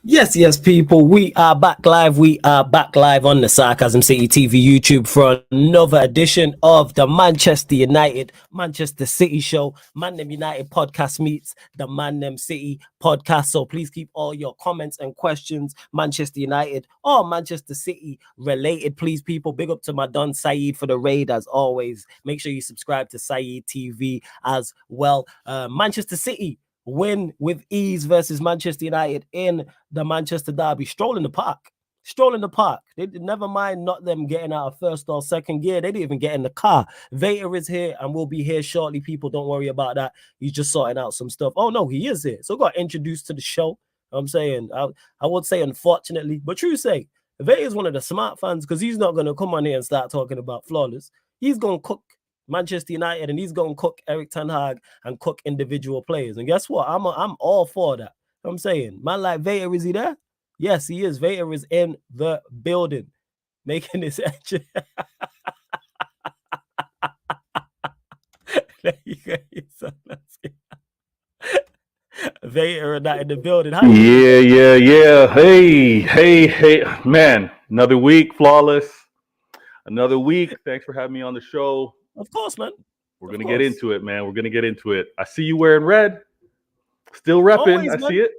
Yes, people. We are back live. We are back live on the Sarcasm City TV YouTube for another edition of the Manchester United, Manchester City show. Man Them United podcast meets the Man Them City podcast. So please keep all your comments and questions, Manchester United or Manchester City related. Please, people, big up to my Don Saeed for the raid as always. Make sure you subscribe to Saeed TV as well. Manchester City win with ease versus Manchester United in the Manchester Derby. Stroll in the park. They did, never mind not them getting out of first or second gear. They didn't even get in the car. Vader is here and will be here shortly. People, don't worry about that. He's just sorting out some stuff. Oh no, he is here. So got introduced to the show. I'm saying, I would say unfortunately, but true say, Vader is one of the smart fans because he's not going to come on here and start talking about flawless. He's going to cook Manchester United and he's going to cook Eric Ten Hag and cook individual players. And guess what? I'm all for that. I'm saying, man, like Vader, is he there? Yes, he is. Vader is in the building, making his entry. Vader and that in the building. Yeah. Hey, man. Another week, flawless. Another week. Thanks for having me on the show. Of course, man. We're gonna get into it, man. We're gonna get into it. I see you wearing red. Still repping. Always, I man. see it.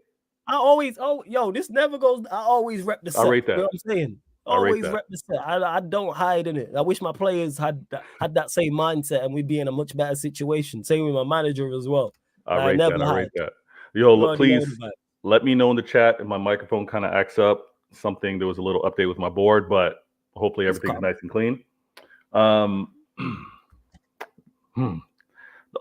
This never goes. I always rep the set. I'll rate that. You know what I'm saying? Always rep the set. I don't hide in it. I wish my players had that same mindset and we'd be in a much better situation. Same with my manager as well. I rate that. Yo, please let me know in the chat if my microphone kind of acts up. There was a little update with my board, but hopefully everything's nice and clean.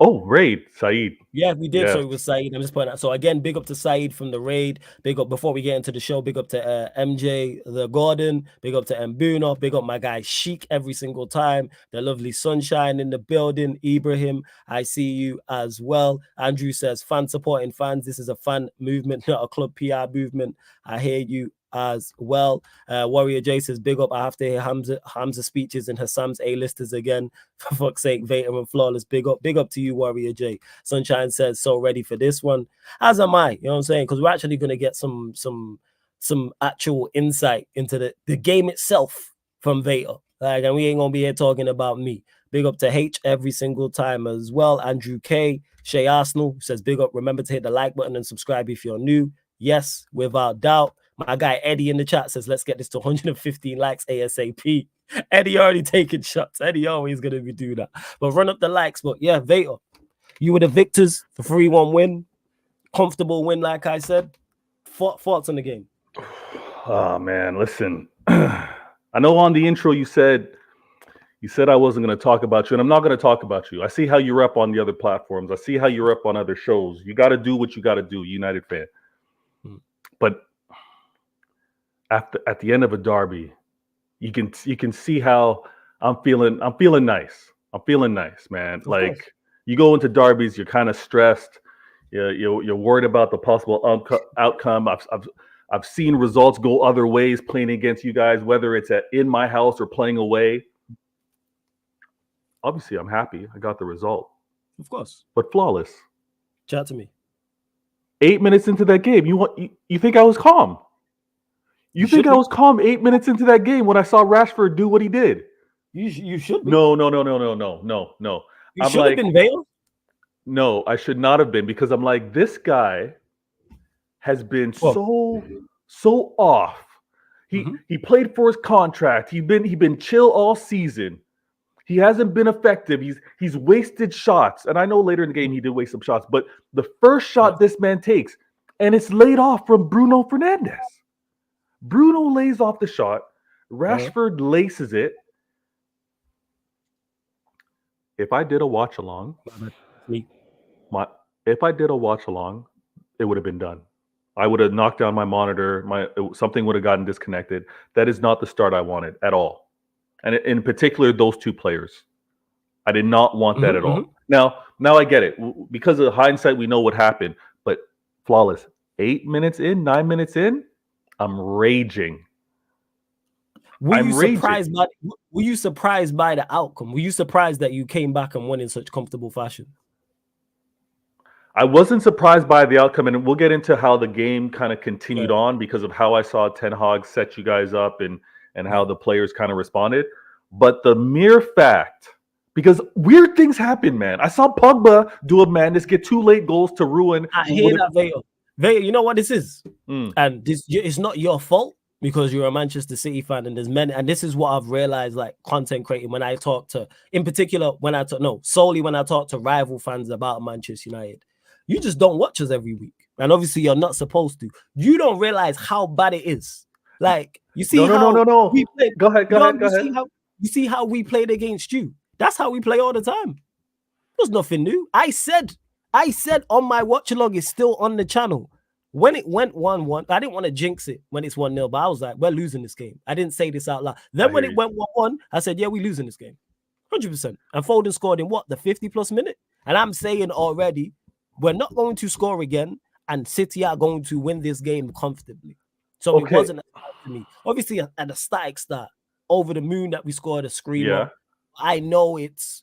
Oh, raid, Saeed. Yeah, we did. So it was Saeed. I'm just pointing out. So again, big up to Saeed from the raid. Big up before we get into the show. Big up to MJ, the Gordon. Big up to Mbuno. Big up my guy Sheik every single time. The lovely Sunshine in the building. Ibrahim, I see you as well. Andrew says, fan supporting fans. This is a fan movement, not a club PR movement. I hear you as well. Warrior J says, big up. I have to hear Hamza speeches and Hassam's A-listers again. For fuck's sake, Vader and Flawless. Big up to you, Warrior J. Sunshine says, so ready for this one. As am I, you know what I'm saying? Because we're actually going to get some actual insight into the game itself from Vader. And we ain't going to be here talking about me. Big up to H every single time as well. Andrew K. Shay Arsenal says, big up. Remember to hit the like button and subscribe if you're new. Yes, without doubt. My guy Eddie in the chat says, let's get this to 115 likes ASAP. Eddie already taking shots. Eddie always going to be doing that. But run up the likes. But yeah, Vader, you were the victors. The 3-1 win. Comfortable win, like I said. Thoughts on the game? Oh, man, listen. I know on the intro you said I wasn't going to talk about you, and I'm not going to talk about you. I see how you're up on the other platforms. I see how you're up on other shows. You got to do what you got to do, United fan. But at the end of a derby, you can see how I'm feeling. I'm feeling nice. Man. Like, you go into derbies, you're kind of stressed. You're worried about the possible outcome. I've seen results go other ways playing against you guys, whether it's in my house or playing away. Obviously, I'm happy. I got the result. Of course. But flawless. Chat to me. 8 minutes into that game, you think I was calm? You think I was calm 8 minutes into that game when I saw Rashford do what he did? You should be. No. You should have been Vail. No, I should not have been, because I'm like, this guy has been so off. He played for his contract. He's been chill all season. He hasn't been effective. He's wasted shots. And I know later in the game he did waste some shots, but the first shot this man takes, and it's laid off from Bruno Fernandes. Bruno lays off the shot. Rashford laces it. If I did a watch along, it would have been done. I would have knocked down my monitor. Something would have gotten disconnected. That is not the start I wanted at all. And in particular, those two players. I did not want that at all. Now I get it. Because of hindsight, we know what happened. But flawless. 8 minutes in, 9 minutes in, I'm raging. Were you surprised by the outcome? Were you surprised that you came back and won in such comfortable fashion? I wasn't surprised by the outcome, and we'll get into how the game kind of continued on because of how I saw Ten Hag set you guys up and how the players kind of responded. But the mere fact, because weird things happen, man. I saw Pogba do a madness, get 2 late goals to ruin. I hear that, Vale. Vale, you know what this is? And this it's not your fault because you're a Manchester City fan, and there's many, and this is what I've realized, like content creating, when I talk to, in particular, solely when I talk to rival fans about Manchester United. You just don't watch us every week. And obviously you're not supposed to. You don't realize how bad it is. Like, you see no. We played, go ahead. You see how we played against you. That's how we play all the time. There's nothing new. I said on my watch along, it's still on the channel. When it went 1-1, I didn't want to jinx it when it's 1-0, but I was like, we're losing this game. I didn't say this out loud. Then when it went 1-1, I said, yeah, we're losing this game. 100%. And Foden scored in what? The 50+ minute? And I'm saying already, we're not going to score again, and City are going to win this game comfortably. So it wasn't a start to me. Obviously, at a static start, over the moon that we scored a screamer. Yeah. I know it's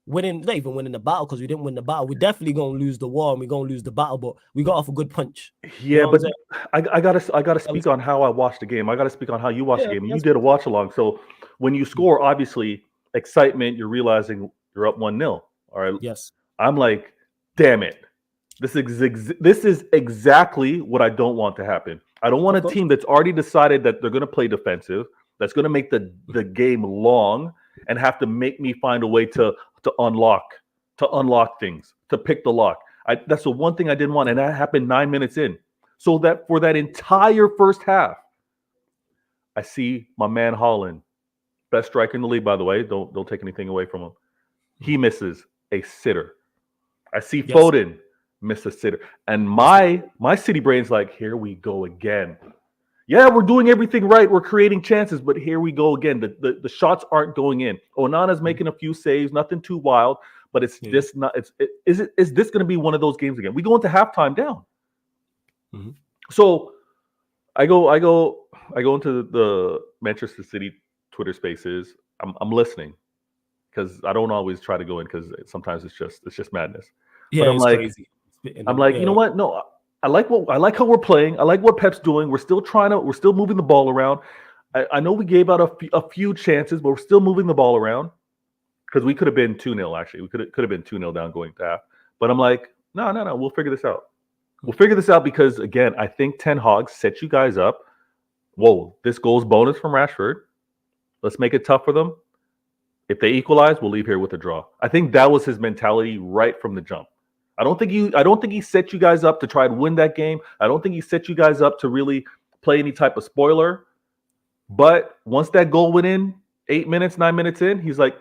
winning, not even winning the battle, because we didn't win the battle. We're definitely gonna lose the war and we're gonna lose the battle, but we got off a good punch. Yeah, but I gotta speak on how I watched the game. I gotta speak on how you watched the game. You did a watch along. So when you score, obviously, excitement, you're realizing you're up 1-0. All right. Yes. I'm like, damn it. This is exactly what I don't want to happen. I don't want a team that's already decided that they're gonna play defensive, that's gonna make the game long and have to make me find a way to unlock things, to pick the lock. That's the one thing I didn't want, and that happened 9 minutes in. So that for that entire first half, I see my man Haaland, best striker in the league, by the way. Don't take anything away from him. He misses a sitter. I see Foden miss a sitter, and my City brain's like, here we go again. Yeah, we're doing everything right. We're creating chances, but here we go again. The shots aren't going in. Onana's making a few saves, nothing too wild, but it's just not. Is this going to be one of those games again? We go into halftime down. Mm-hmm. So I go into the Manchester City Twitter Spaces. I'm listening because I don't always try to go in because sometimes it's just madness. Yeah, but I'm like, crazy. I'm like, you know what? No. I like how we're playing. I like what Pep's doing. We're still moving the ball around. I know we gave out a few chances, but we're still moving the ball around because we could have been 2-0. Actually, we could have been 2-0 down going to half. But I'm like, no, we'll figure this out. We'll figure this out because again, I think Ten Hag set you guys up. Whoa, this goal's bonus from Rashford. Let's make it tough for them. If they equalize, we'll leave here with a draw. I think that was his mentality right from the jump. I don't think he set you guys up to try and win that game. I don't think he set you guys up to really play any type of spoiler. But once that goal went in, 9 minutes in, he's like,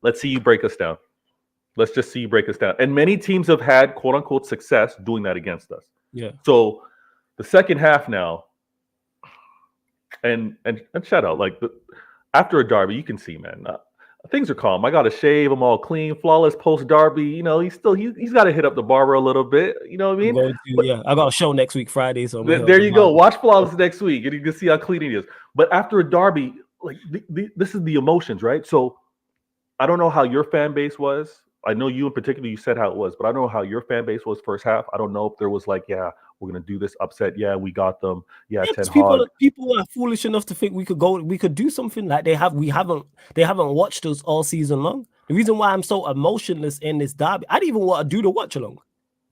let's see you break us down. Let's just see you break us down. And many teams have had quote unquote success doing that against us. Yeah. So the second half now, and shout out, like after a derby, you can see, man, things are calm. I got to shave. I'm all clean, flawless post derby. You know, he's got to hit up the barber a little bit. You know what I mean? I got a show next week, Friday. So there you go. Watch Flawless next week, and you can see how clean he is. But after a derby, like this is the emotions, right? So I don't know how your fan base was. I know you in particular, you said how it was, but I don't know how your fan base was first half. I don't know if there was like, yeah, we're gonna do this upset. Yeah, we got them. Yeah, people are foolish enough to think we could do something like they haven't watched us all season long. The reason why I'm so emotionless in this derby, I didn't even want to do the watch along.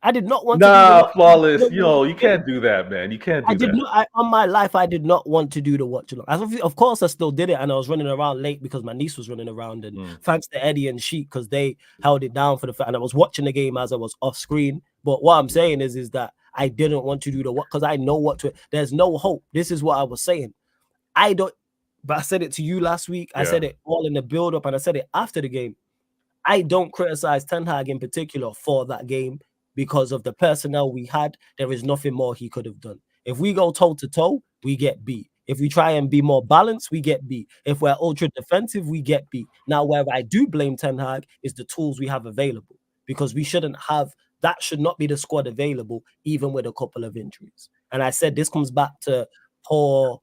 I did not want to do Flawless. You can't do that, man. You can't do that. On my life, I did not want to do the watch along. Of course, I still did it, and I was running around late because my niece was running around, and thanks to Eddie and Sheik because they held it down for the fact, and I was watching the game as I was off screen. But what I'm saying is that I didn't want to do the watch because I know there's no hope. This is what I was saying. But I said it to you last week. I said it all in the build-up, and I said it after the game. I don't criticize Ten Hag in particular for that game. Because of the personnel we had, there is nothing more he could have done. If we go toe-to-toe, we get beat. If we try and be more balanced, we get beat. If we're ultra defensive, we get beat. Now, where I do blame Ten Hag is the tools we have available. Because we shouldn't have, that should not be the squad available, even with a couple of injuries. And I said this comes back to poor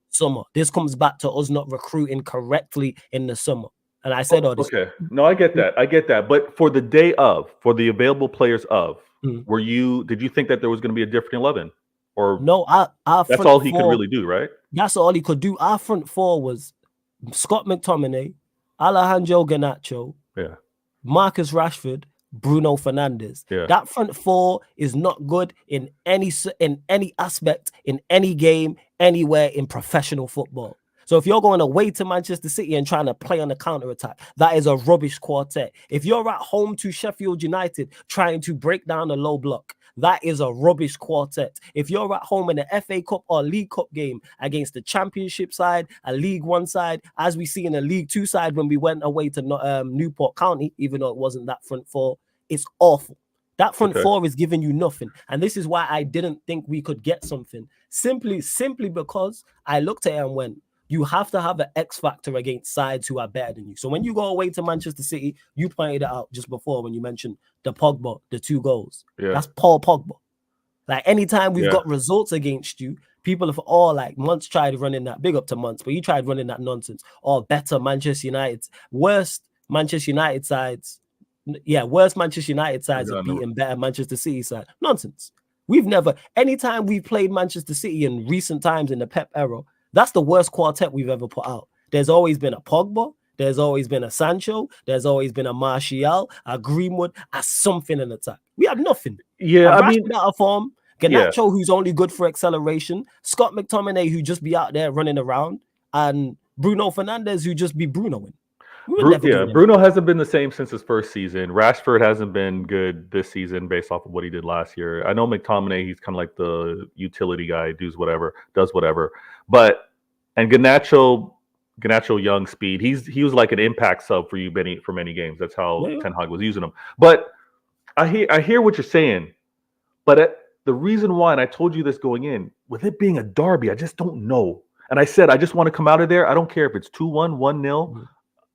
summer. This comes back to us not recruiting correctly in the summer. And I said, this. Okay. No, I get that. But for the day of, for the available players of, did you think that there was going to be a different 11? Or no, our that's front all he could four, really do, right? That's all he could do. Our front four was Scott McTominay, Alejandro Garnacho, Marcus Rashford, Bruno Fernandes. That front four is not good in any aspect, in any game, anywhere in professional football. So if you're going away to Manchester City and trying to play on the counter-attack, that is a rubbish quartet. If you're at home to Sheffield United trying to break down a low block, that is a rubbish quartet. If you're at home in an FA Cup or League Cup game against the Championship side, a League One side, as we see in a League Two side when we went away to Newport County, even though it wasn't that front four, it's awful. That front four is giving you nothing. And this is why I didn't think we could get something. Simply because I looked at it and went, you have to have an X factor against sides who are better than you. So when you go away to Manchester City, you pointed it out just before when you mentioned the 2 goals. That's Paul Pogba. Like anytime we've got results against you, people have all like Muntz tried running that, big up to Muntz, but he tried running that nonsense. Or better Manchester United, worst Manchester United sides. Yeah, worst Manchester United sides have beaten better Manchester City side. Nonsense. Anytime we've played Manchester City in recent times in the Pep era, that's the worst quartet we've ever put out. There's always been a Pogba, there's always been a Sancho, there's always been a Martial, a Greenwood, a something in attack. We had nothing. Yeah, I mean, out of form. Garnacho, who's only good for acceleration. Scott McTominay, who just be out there running around, and Bruno Fernandes, who just be Brunoing. Bruno hasn't been the same since his first season. Rashford hasn't been good this season based off of what he did last year. I know McTominay, he's kind of like the utility guy, does whatever. And Garnacho, young speed, he was like an impact sub for you for many games. That's how Ten Hag was using him. But I hear what you're saying. But the reason why, and I told you this going in, with it being a derby, I just don't know. And I said, I just want to come out of there. I don't care if it's 2-1, 1-0.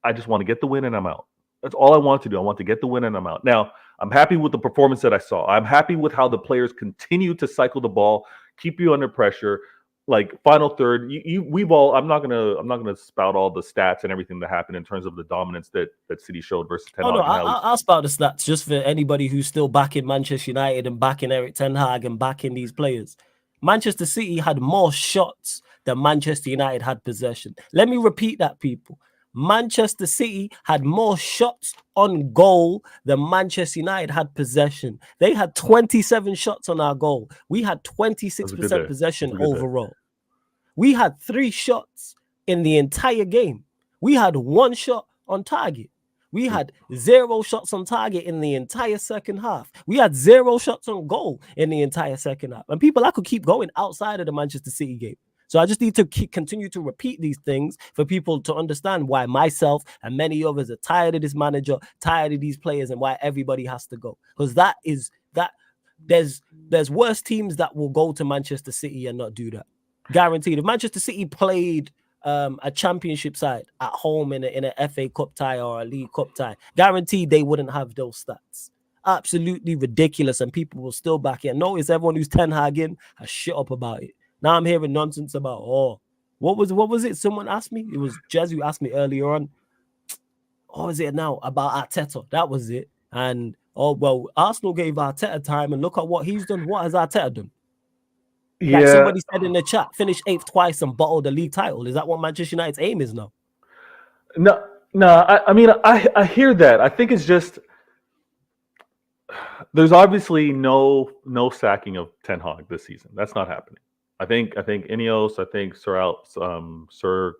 I just want to get the win and I'm out. That's all I want to do. I want to get the win and I'm out. Now, I'm happy with the performance that I saw. I'm happy with how the players continue to cycle the ball, keep you under pressure. Like final third, I'm not gonna spout all the stats and everything that happened in terms of the dominance that City showed versus Ten Hag. I'll spout the stats just for anybody who's still backing Manchester United and backing Eric Ten Hag and backing these players. Manchester City had more shots than Manchester United had possession. Let me repeat that, people. Manchester City had more shots on goal than Manchester United had possession. They had 27 shots on our goal. We had 26% possession overall. We had 3 shots in the entire game. We had 1 shot on target. We had 0 shots on target in the entire second half. We had 0 shots on goal in the entire second half. And people, I could keep going outside of the Manchester City game. So I just need to continue to repeat these things for people to understand why myself and many others are tired of this manager, tired of these players, and why everybody has to go. Because there's worse teams that will go to Manchester City and not do that. Guaranteed. If Manchester City played a championship side at home in a FA Cup tie or a League Cup tie, guaranteed they wouldn't have those stats. Absolutely ridiculous, and people will still back it. Notice everyone who's Ten Hag in has shit up about it. Now I'm hearing nonsense about, what was it? Someone asked me. It was Jez who asked me earlier on. What is it now? About Arteta. That was it. And, Arsenal gave Arteta time, and look at what he's done. What has Arteta done? Yeah. Like somebody said in the chat, finished 8th twice and bottled the league title. Is that what Manchester United's aim is now? No. I mean, I hear that. I think it's just there's obviously no sacking of Ten Hag this season. That's not happening. I think Ineos, I think Sir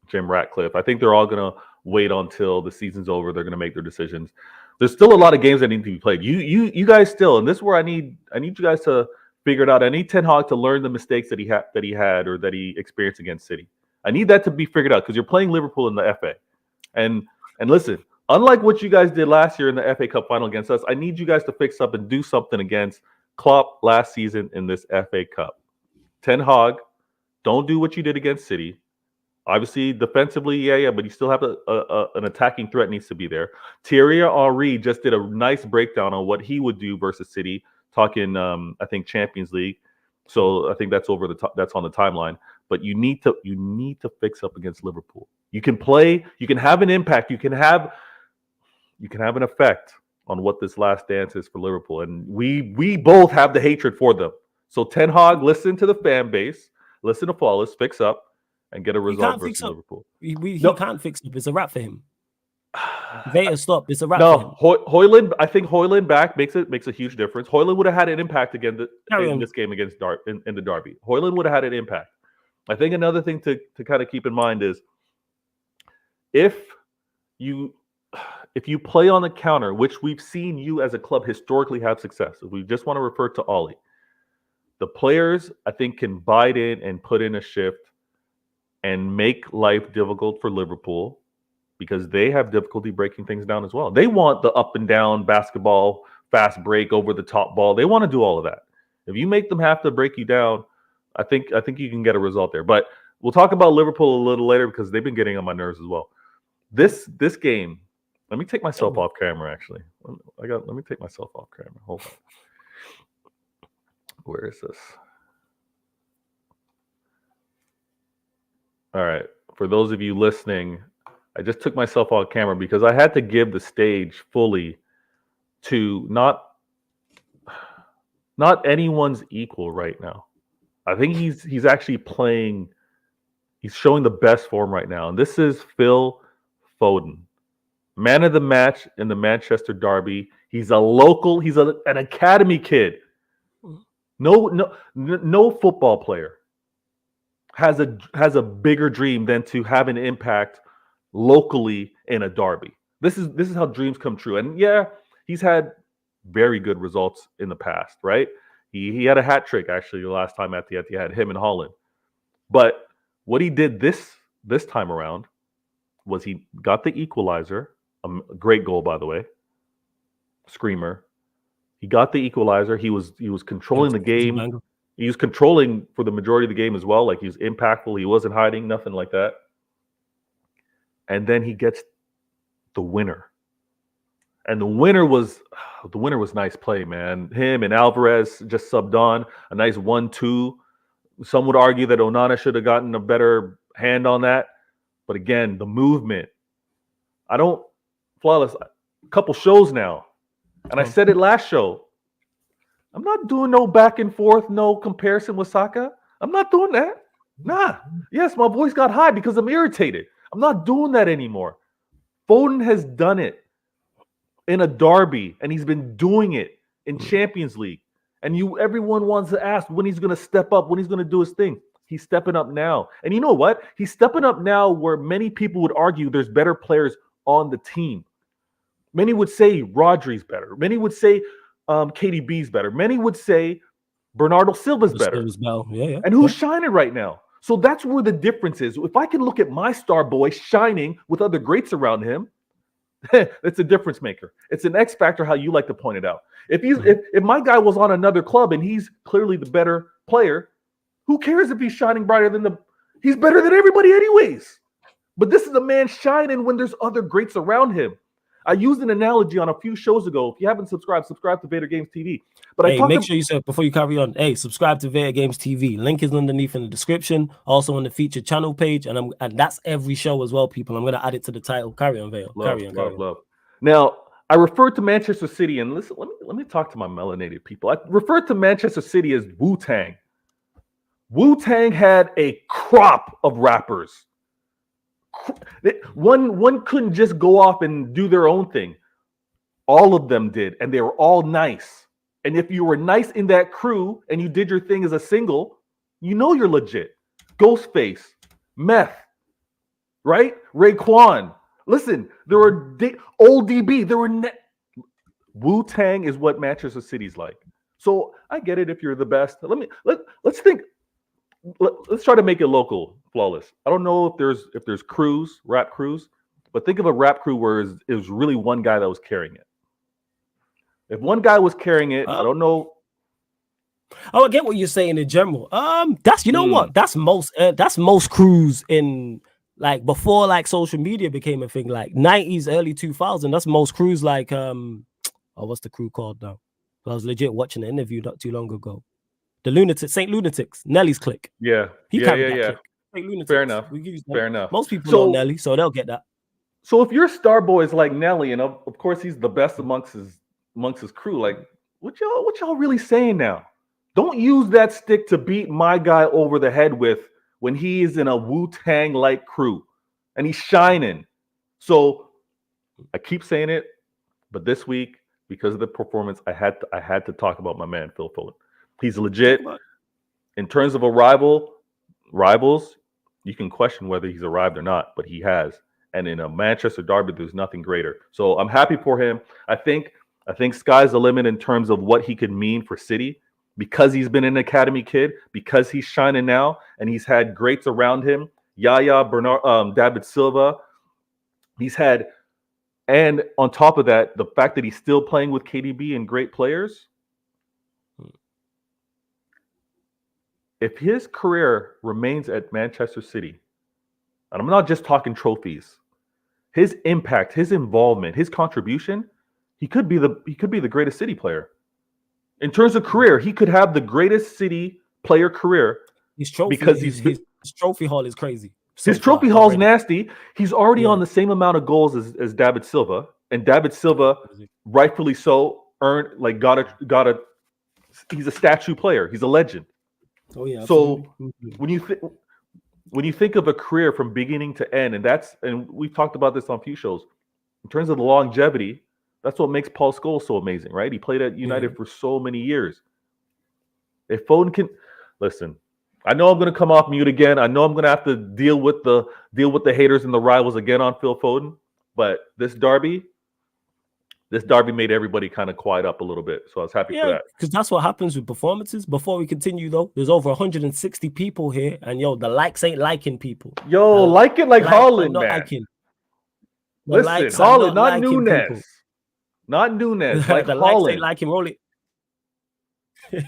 Jim Ratcliffe, I think they're all going to wait until the season's over. They're going to make their decisions. There's still a lot of games that need to be played. You guys still, and this is where I need you guys to figure it out. I need Ten Hag to learn the mistakes that he had or that he experienced against City. I need that to be figured out because you're playing Liverpool in the FA. And listen, unlike what you guys did last year in the FA Cup final against us, I need you guys to fix up and do something against Klopp last season in this FA Cup. Ten Hag, don't do what you did against City. Obviously, defensively, but you still have an attacking threat needs to be there. Thierry Henry just did a nice breakdown on what he would do versus City, talking, I think, Champions League. So I think that's that's on the timeline. but you need to fix up against Liverpool. You can play, you can have an impact, you can have an effect on what this last dance is for Liverpool. And we both have the hatred for them. So Ten Hag, listen to the fan base, listen to Flawless, fix up, and get a result versus Liverpool. He can't fix up. It's a wrap for him. Vader stop. It's a wrap for him. Højlund, I think Højlund back makes a huge difference. Højlund would have had an impact again in this game against in the derby. Højlund would have had an impact. I think another thing to kind of keep in mind is if you play on the counter, which we've seen you as a club historically have success. If we just want to refer to Ollie, the players I think can bite in and put in a shift and make life difficult for Liverpool because they have difficulty breaking things down as well. They want the up and down basketball, fast break over the top ball. They want to do all of that. If you make them have to break you down, I think you can get a result there. But we'll talk about Liverpool a little later because they've been getting on my nerves as well. This game, let me take myself off camera, actually. Let me take myself off camera. Hold on. Where is this? All right. For those of you listening, I just took myself off camera because I had to give the stage fully to not anyone's equal right now. I think he's actually playing. He's showing the best form right now, and this is Phil Foden, man of the match in the Manchester derby. He's a local. He's an academy kid. No football player has a bigger dream than to have an impact locally in a derby. This is how dreams come true. And yeah, he's had very good results in the past, right? He had a hat trick actually the last time at the Etihad, him and Holland. But what he did this time around was he got the equalizer, a great goal by the way, screamer. He got the equalizer. He was controlling the game. He was controlling for the majority of the game as well. Like he was impactful. He wasn't hiding, nothing like that. And then he gets the winner. And the winner was nice play, man. Him and Alvarez just subbed on a nice 1-2. Some would argue that Onana should have gotten a better hand on that. But again, the movement. Flawless, a couple shows now. And I said it last show. I'm not doing no back and forth, no comparison with Saka. I'm not doing that. Nah. Yes, my voice got high because I'm irritated. I'm not doing that anymore. Foden has done it in a derby, and he's been doing it in Champions League. And everyone wants to ask when he's going to step up, when he's going to do his thing. He's stepping up now. And you know what? He's stepping up now where many people would argue there's better players on the team. Many would say Rodri's better. Many would say KDB's better. Many would say Bernardo Silva's better. Yeah. And who's shining right now? So that's where the difference is. If I can look at my star boy shining with other greats around him, it's a difference maker. It's an X factor, how you like to point it out. If my guy was on another club and he's clearly the better player, who cares if he's shining brighter than he's better than everybody anyways. But this is a man shining when there's other greats around him. I used an analogy on a few shows ago. If you haven't subscribe to Vader Games TV. But make sure you said before you carry on. Hey, subscribe to Vader Games TV. Link is underneath in the description. Also on the featured channel page, and that's every show as well, people. I'm gonna add it to the title. Carry on, Vader. Carry on. Now I referred to Manchester City, and listen. Let me talk to my melanated people. I referred to Manchester City as Wu-Tang. Wu-Tang had a crop of rappers. One couldn't just go off and do their own thing. All of them did, and they were all nice. And if you were nice in that crew and you did your thing as a single, you know you're legit. Ghostface, Meth, right? Raekwon. Listen, there were old DB. There were Wu-Tang is what Manchester City's like. So I get it if you're the best. Let's think. Let's try to make it local, Flawless. I don't know if there's crews, rap crews, but think of a rap crew where it was really one guy that was carrying it. If one guy was carrying it, I don't know. I get what you're saying in general. That's what? That's most crews in like before like social media became a thing, like 90s, early 2000s. That's most crews like what's the crew called now? I was legit watching an interview not too long ago. The Lunatics, St. Lunatics, Nelly's clique. Yeah. He carried that clique. St. Lunatics. Fair enough. We use them. Fair enough. Most people know Nelly, so they'll get that. So if your star boy is like Nelly, and of course he's the best amongst his crew, like what y'all really saying now? Don't use that stick to beat my guy over the head with when he is in a Wu-Tang like crew and he's shining. So I keep saying it, but this week, because of the performance, I had to talk about my man Phil Foden. He's legit. In terms of rivals, you can question whether he's arrived or not, but he has. And in a Manchester derby, there's nothing greater. So I'm happy for him. I think sky's the limit in terms of what he could mean for City, because he's been an academy kid, because he's shining now, and he's had greats around him. Yaya, Bernard, David Silva. He's had, and on top of that, the fact that he's still playing with KDB and great players. If his career remains at Manchester City, and I'm not just talking trophies, his impact, his involvement, his contribution, he could be the greatest City player. In terms of career, he could have the greatest City player career. His trophy haul is crazy. His trophy haul's nasty. He's already on the same amount of goals as David Silva, and David Silva, rightfully so, he's a statue player. He's a legend. Oh yeah. So when you think of a career from beginning to end, and we've talked about this on a few shows, in terms of the longevity, that's what makes Paul Scholes so amazing, right? He played at United for so many years. If Foden can listen, I know I'm going to come off mute again. I know I'm going to have to deal with the haters and the rivals again on Phil Foden, but this derby made everybody kind of quiet up a little bit. So I was happy for that. Because that's what happens with performances. Before we continue, though, there's over 160 people here, and the likes ain't liking people. Like it like Haaland, man. Liking. Listen, Haaland, not Nunes. People. Not Nunes, like the Haaland. Likes ain't liking.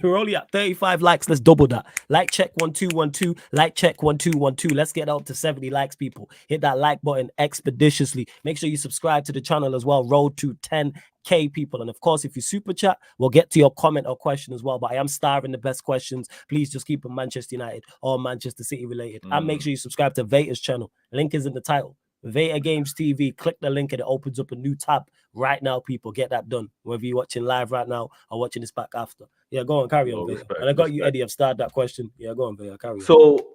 We're only at 35 likes. Let's double that. Like check 1212. Like check 1212. Let's get up to 70 likes, people. Hit that like button expeditiously. Make sure you subscribe to the channel as well. Road to 10K, people. And of course, if you super chat, we'll get to your comment or question as well. But I am starving the best questions. Please just keep them Manchester United or Manchester City related. And make sure you subscribe to Veta's channel. Link is in the title. Veta Games TV. Click the link and it opens up a new tab right now, people. Get that done. Whether you're watching live right now or watching this back after. Yeah, go on, carry on, Veta. And I got you, Eddie. I've started that question. Yeah, go on, Veta. Carry on. So,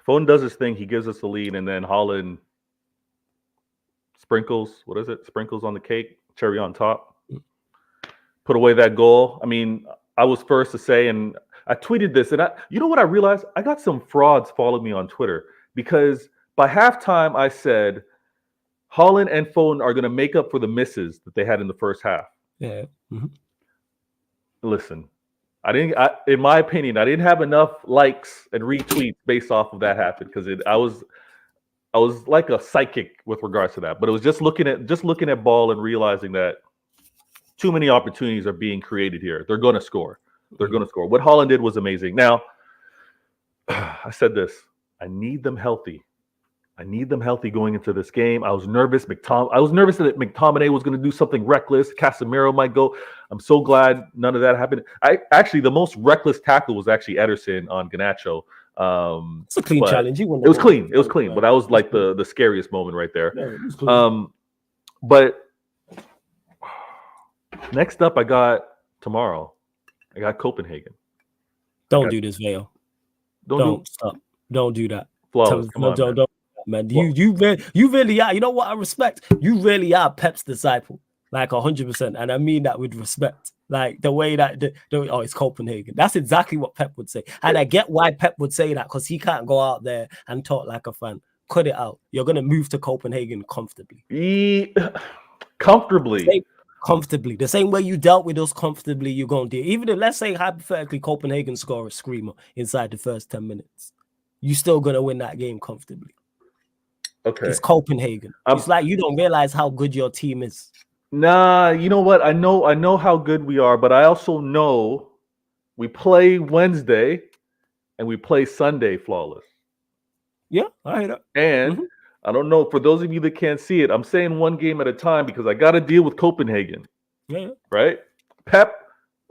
Foden does his thing. He gives us the lead, and then Haaland sprinkles. What is it? Sprinkles on the cake, cherry on top. Put away that goal. I mean, I was first to say, and I tweeted this, and you know what I realized? I got some frauds following me on Twitter because by halftime I said Haaland and Foden are going to make up for the misses that they had in the first half. Yeah. Mm-hmm. Listen, in my opinion, I didn't have enough likes and retweets based off of that happen because I was like a psychic with regards to that. But it was just looking at ball and realizing that too many opportunities are being created here. They're going to score. They're going to score. What Haaland did was amazing. Now, I said this. I need them healthy. Going into this game. I was nervous. I was nervous that McTominay was going to do something reckless. Casemiro might go. I'm so glad none of that happened. The most reckless tackle was actually Ederson on Garnacho. It's a clean challenge. It was clean. It was clean. But that was like the scariest moment right there. Yeah, but next up, I got Copenhagen. Don't do this, Vale. Don't stop. Don't do that. Flawless. Come on, don't. Man, you really are. You know what I respect? You really are Pep's disciple, like 100%, and I mean that with respect. Like the way that it's Copenhagen. That's exactly what Pep would say, and I get why Pep would say that because he can't go out there and talk like a fan. Cut it out. You're gonna move to Copenhagen comfortably. Comfortably, the same way you dealt with us comfortably, you're gonna deal. Even if, let's say hypothetically, Copenhagen score a screamer inside the first 10 minutes, you're still gonna win that game comfortably. Okay. It's Copenhagen. It's like you don't realize how good your team is. Nah, you know what? I know how good we are, but I also know we play Wednesday and we play Sunday flawless. Yeah, I hear that. And I don't know, for those of you that can't see it, I'm saying one game at a time because I got to deal with Copenhagen. Yeah. Right? Pep,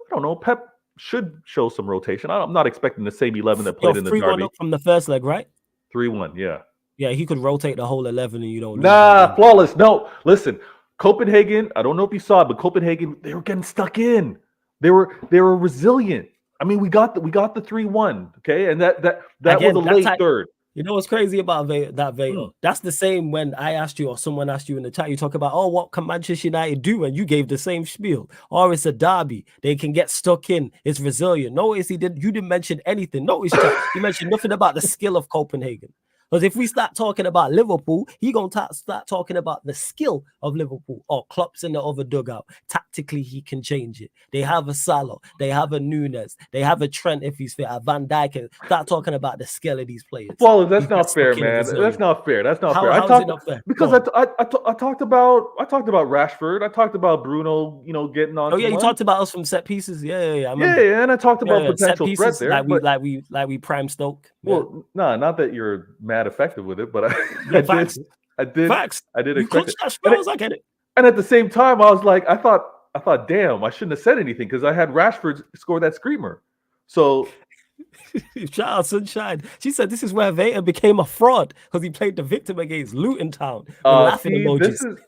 I don't know. Pep should show some rotation. I'm not expecting the same 11 that Yo, played in the 3-1 derby. up from the first leg, right? 3-1, yeah. Yeah, he could rotate the whole 11 and you don't lose. Nah, flawless. No, listen, Copenhagen. I don't know if you saw it, but Copenhagen, they were getting stuck in. They were resilient. I mean, we got the 3-1. Okay, and that Again, was a late third. You know what's crazy about that Veta? That's the same when I asked you or someone asked you in the chat, you talk about, oh, what can Manchester United do? And you gave the same spiel. Or it's a derby. They can get stuck in. It's resilient. Notice you didn't mention anything. Notice you mentioned nothing about the skill of Copenhagen. Because if we start talking about Liverpool, he going to start talking about the skill of Liverpool. Or Klopp's in the other dugout. Tactically, he can change it. They have a Salah. They have a Nunes. They have a Trent if he's fit. A Van Dijk. Start talking about the skill of these players. Well, that's not fair, man. That's not fair. That's not fair. How is it not fair? Because I talked about Rashford. I talked about Bruno, getting on. Oh yeah, you talked about us from set pieces. Yeah. Yeah, and I talked about potential threat there. Like we prime Stoke. Well, no, not that you're mad effective with it, but I did expect it. I get it. And at the same time, I was like, I thought, damn, I shouldn't have said anything because I had Rashford score that screamer. So, shout out Sunshine. She said this is where Veta became a fraud because he played the victim against Luton Town. Laughing emojis.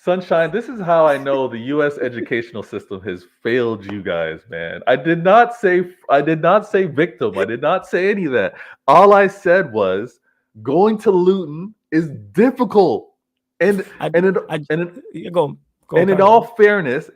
Sunshine, this is how I know the U.S. educational system has failed you guys, man. I did not say victim. I did not say any of that. All I said was going to Luton is difficult. In all fairness,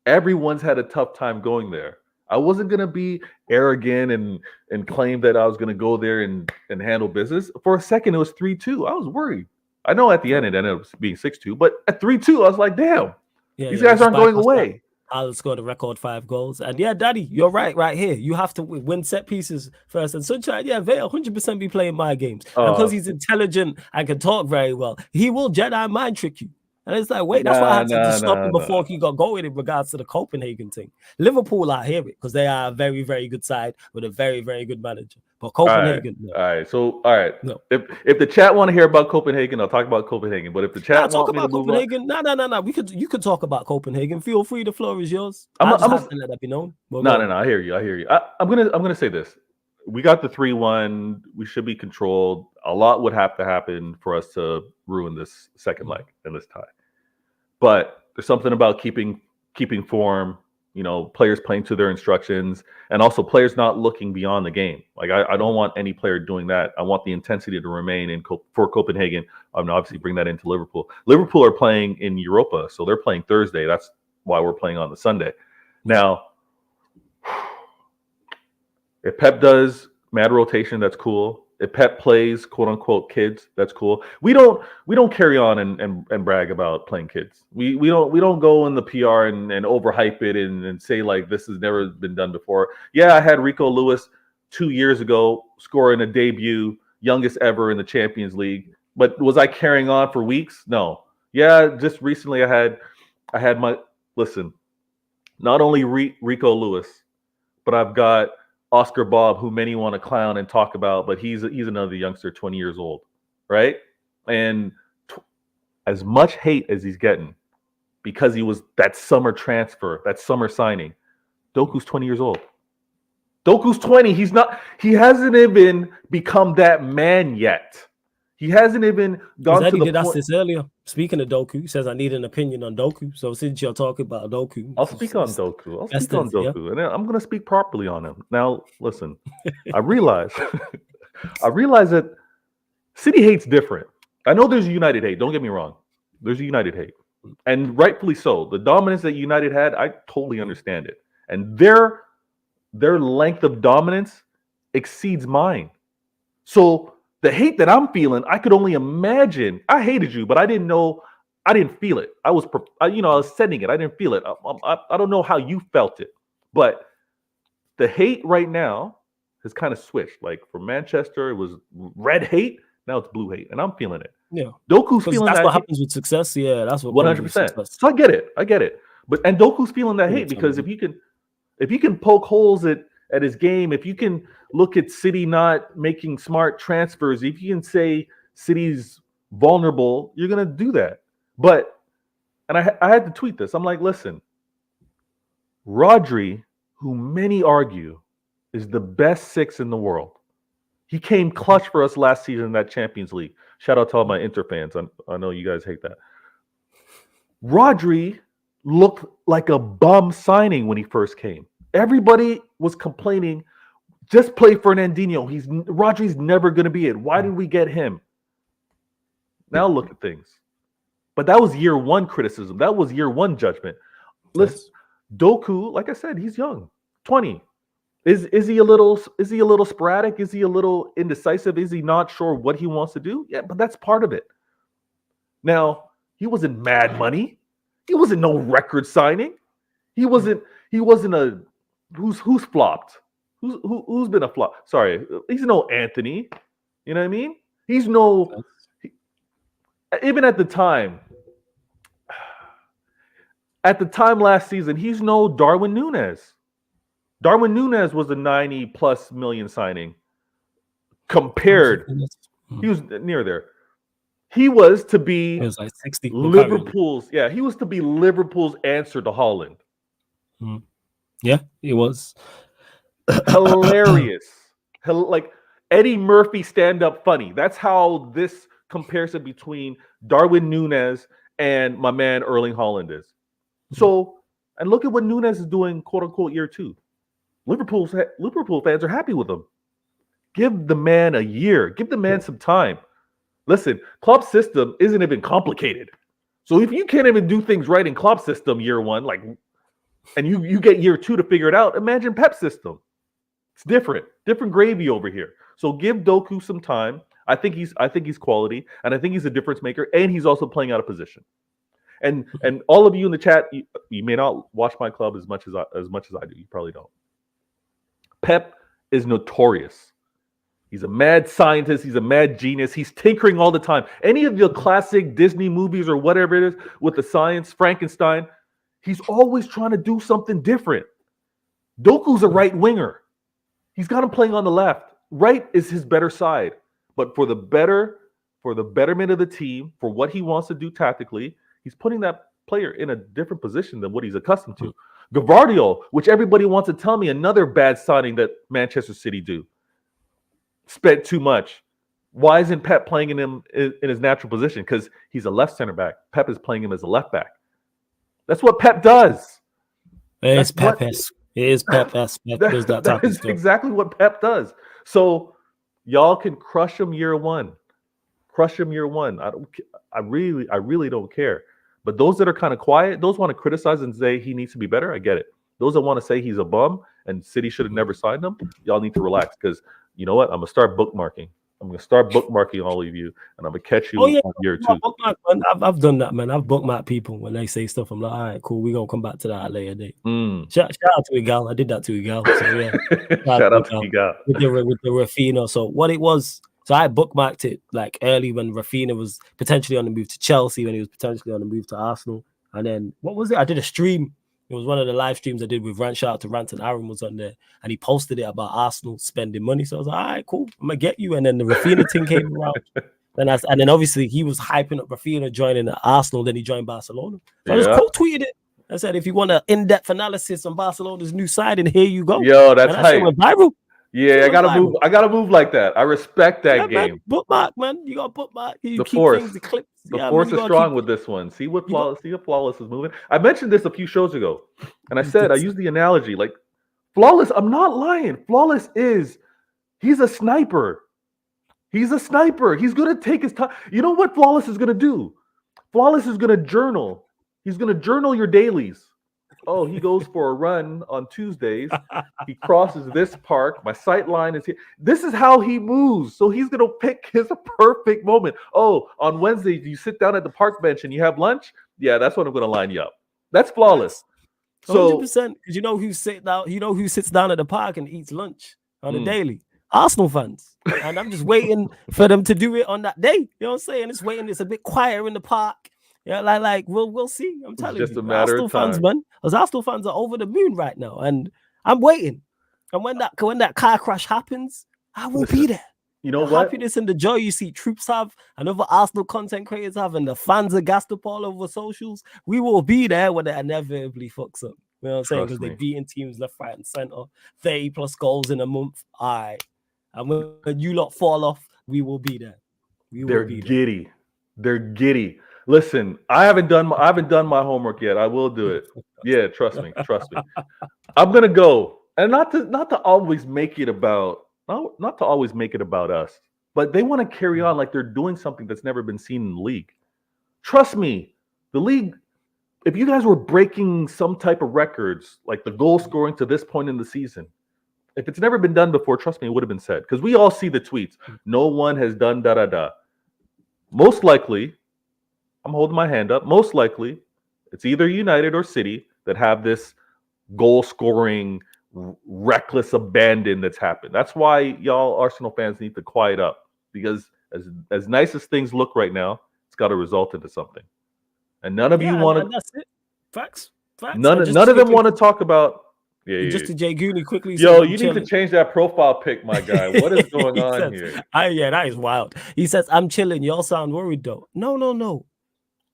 everyone's had a tough time going there. I wasn't gonna be arrogant and claim that I was gonna go there and handle business. For a second, it was 3-2. I was worried. I know at the end it ended up being 6-2, but at 3-2, I was like, damn, these guys aren't going away. I'll score the record 5 goals. And yeah, Daddy, you're right here. You have to win set pieces first. And Sunshine, Vale 100% be playing my games. And because he's intelligent and can talk very well, he will Jedi mind trick you. And it's like, wait, that's why I had to stop him before he got going in regards to the Copenhagen thing. Liverpool, I hear it because they are a very, very good side with a very, very good manager. But Copenhagen, all right. No. If the chat want to hear about Copenhagen, I'll talk about Copenhagen. But if the chat talk about Copenhagen, no. You could talk about Copenhagen. Feel free. The floor is yours. I'm gonna let that be known. No. I hear you. I'm gonna say this. We got the 3-1. We should be controlled. A lot would have to happen for us to ruin this second leg and this tie. But there's something about keeping form, players playing to their instructions, and also players not looking beyond the game. Like I don't want any player doing that. I want the intensity to remain for Copenhagen. Obviously bring that into Liverpool. Liverpool are playing in Europa, so they're playing Thursday. That's why we're playing on the Sunday. Now, if Pep does mad rotation, that's cool. If Pep plays quote unquote kids, that's cool. We don't carry on and brag about playing kids. We don't go in the PR and overhype it and say like this has never been done before. Yeah, I had Rico Lewis 2 years ago scoring a debut, youngest ever in the Champions League. But was I carrying on for weeks? No. Yeah, just recently I had my listen. Not only Rico Lewis, but I've got Oscar Bob, who many want to clown and talk about, but he's another youngster, 20 years old, right? And as much hate as he's getting because he was that summer transfer, that summer signing, Doku's 20 years old. Doku's 20. He hasn't even become that man yet. He hasn't even gone to the did ask this earlier. Speaking of Doku, he says I need an opinion on Doku. So since you're talking about Doku, I'll speak on Doku. And I'm going to speak properly on him. Now, listen, I realize that City hate's different. I know there's a United hate. Don't get me wrong. There's a United hate, and rightfully so. The dominance that United had, I totally understand it, and their length of dominance exceeds mine. So the hate that I'm feeling, I could only imagine. I hated you, but I didn't feel it. I was sending it. I didn't feel it. I don't know how you felt it, but the hate right now has kind of switched. Like for Manchester, it was red hate. Now it's blue hate, and I'm feeling it. Yeah, Doku's feeling that. That's what happens with success. Yeah, that's what 100%. So I get it. But Doku's feeling that hate because if you can poke holes at his game, if you can look at City not making smart transfers, if you can say City's vulnerable, you're going to do that. But, and I had to tweet this. I'm like, listen, Rodri who many argue is the best 6 in the world. He came clutch for us last season in that Champions League. Shout out to all my Inter fans. I know you guys hate that. Rodri looked like a bum signing when he first came. Everybody was complaining, just play Fernandinho. Rodri's never going to be it. Why did we get him? Now look at things. But that was year one criticism. That was year one judgment. Listen, Doku, like I said, he's young, 20. Is he a little sporadic? Is he a little indecisive? Is he not sure what he wants to do? Yeah, but that's part of it. Now, he wasn't mad money. He wasn't no record signing. He wasn't a who's flopped. Who's been a flop? Sorry, he's no Anthony. You know what I mean? He's no even at the time last season, he's no Darwin Núñez. Darwin Núñez was a 90+ million signing. Compared, he was near there. He was to be like 60 Liverpool's. Yeah, he was to be Liverpool's answer to Haaland. Yeah, he was hilarious. Like Eddie Murphy stand-up funny. That's how this comparison between Darwin Núñez and my man Erling Haaland is. So, and look at what Núñez is doing, quote unquote, year 2. Liverpool fans are happy with him. Give the man a year. Give the man some time. Listen, Klopp's system isn't even complicated. So if you can't even do things right in Klopp's system year 1, like, and you get year 2 to figure it out, imagine Pep's system. It's different gravy over here. So give Doku some time. I think he's quality, and I think he's a difference maker, and he's also playing out of position. And all of you in the chat, you may not watch my club as much as I do. You probably don't. Pep is notorious. He's a mad scientist. He's a mad genius. He's tinkering all the time. Any of the classic Disney movies or whatever it is with the science, Frankenstein, he's always trying to do something different. Doku's a right winger. He's got him playing on the left. Right is his better side. But for the betterment of the team, for what he wants to do tactically, he's putting that player in a different position than what he's accustomed to. Gavardio, which everybody wants to tell me, another bad signing that Manchester City do. Spent too much. Why isn't Pep playing him in his natural position? Because he's a left center back. Pep is playing him as a left back. That's what Pep does. It is Pep-esque. Pep does that type of stuff. Exactly what Pep does. So y'all can crush him year 1. Crush him year 1. I really don't care. But those that are kind of quiet, those want to criticize and say he needs to be better, I get it. Those that want to say he's a bum and City should have never signed him, y'all need to relax, because you know what? I'm going to start bookmarking. I'm going to start bookmarking all of you, and I'm going to catch you on year 2. I've done that, man. I've bookmarked people when they say stuff. I'm like, all right, cool. We're going to come back to that at a later date. Shout out to Igal. I did that to Igal. So, yeah. Shout out to Igal. With the Rafinha. So what it was, so I bookmarked it like early when Rafinha was potentially on the move to Chelsea, when he was potentially on the move to Arsenal. And then, what was it? I did a stream. It was one of the live streams I did with Rant. Shout out to Rant, and Aaron was on there, and he posted it about Arsenal spending money. So I was like, all right, cool, I'm gonna get you. And then the Rafinha thing came around. And then obviously he was hyping up Rafinha joining Arsenal. Then he joined Barcelona. So I just quote tweeted it. I said, if you want an in-depth analysis on Barcelona's new side, and here you go. Yo, that's hype. Went viral. Yeah, I gotta move like that. I respect that game. Man, bookmark, man. You got bookmark. You keep force. Things, the clips. The force is strong with this one. See what Flawless is moving. I mentioned this a few shows ago, and I said I used the analogy like Flawless. I'm not lying. Flawless he's a sniper. He's a sniper. He's gonna take his time. You know what Flawless is gonna do? Flawless is gonna journal. He's gonna journal your dailies. Oh, he goes for a run on Tuesdays. He crosses this park. My sight line is here. This is how he moves. So he's going to pick his perfect moment. Oh, on Wednesdays, you sit down at the park bench and you have lunch? Yeah, that's when I'm going to line you up. That's Flawless. 100%. Because you know who sits down at the park and eats lunch on a daily? Arsenal fans. And I'm just waiting for them to do it on that day. You know what I'm saying? It's a bit quieter in the park. Yeah, like we'll see. I'm telling you, just a matter Arsenal of time. fans, man. Because Arsenal fans are over the moon right now, and I'm waiting. And when that car crash happens, I will be there. You know the what? Happiness and the joy you see troops have, and other Arsenal content creators have, and the fans are gassed up all over socials. We will be there when it inevitably fucks up. You know what I'm saying? Trust Because they're me. beating teams left, right, and center. 30 plus goals in a month. All right. And when you lot fall off, we will be there. We will They're be there. giddy. They're giddy. Listen, I haven't done my homework yet. I will do it. Yeah, trust me. Trust me. I'm gonna go, and not to always make it about not to always make it about us, but they want to carry on like they're doing something that's never been seen in the league. Trust me, the league. If you guys were breaking some type of records, like the goal scoring to this point in the season, if it's never been done before, trust me, it would have been said. Because we all see the tweets. No one has done da da da. Most likely, I'm holding my hand up. Most likely, it's either United or City that have this goal scoring, reckless abandon that's happened. That's why y'all Arsenal fans need to quiet up, because as nice as things look right now, it's got to result into something. And none of you Yeah, want and to. that's it. Facts. None And of none of them want to talk about. Yeah, just to Jay Gooney quickly says, Yo, I'm you need to chilling. change that profile pic, my guy. What is going He on says, here? yeah, that is wild. He says, I'm chilling. Y'all sound worried though. No.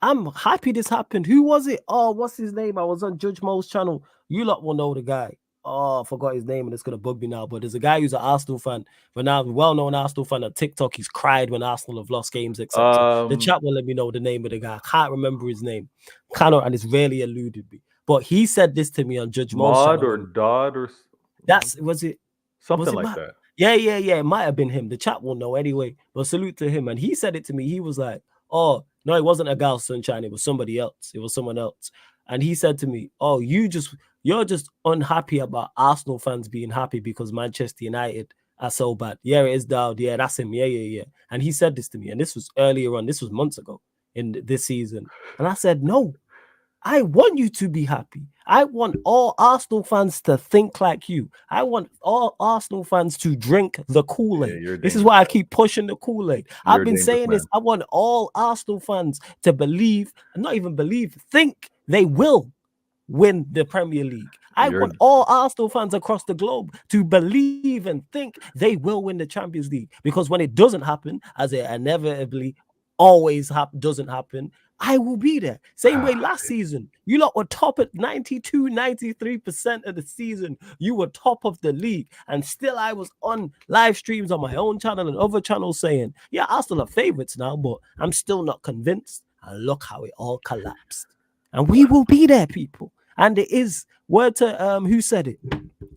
I'm happy this happened. Who was it? Oh, what's his name? I was on Judge Mo's channel. You lot will know the guy. Oh, I forgot his name and it's gonna bug me now. But there's a guy who's an Arsenal fan, but now well-known Arsenal fan on TikTok. He's cried when Arsenal have lost games, etc. The chat will let me know the name of the guy. I can't remember his name. And it's really eluded me. But he said this to me on Judge Mo's Mod channel. or Dodd or Was it something like that. Yeah. It might have been him. The chat will know anyway. But salute to him. And he said it to me. He was like, oh, no, it wasn't a gal sunshine. It was somebody else. It was someone else. And he said to me, oh, you're just unhappy about Arsenal fans being happy because Manchester United are so bad. Yeah, it is Dowd. Yeah, that's him. Yeah. And he said this to me. And this was earlier on. This was months ago in this season. And I said, no, I want you to be happy. I want all Arsenal fans to think like you. I want all Arsenal fans to drink the Kool-Aid. Yeah, this is why I keep pushing the Kool-Aid. I've been saying this. I want all Arsenal fans to believe, not even believe, think they will win the Premier League. I want all Arsenal fans across the globe to believe and think they will win the Champions League. Because when it doesn't happen, as it inevitably always doesn't happen, I will be there. Same way last season. You lot were top at 92, 93% of the season. You were top of the league. And still I was on live streams on my own channel and other channels saying, yeah, Arsenal are favorites now, but I'm still not convinced. And look how it all collapsed. And we will be there, people. And it is, word to, who said it?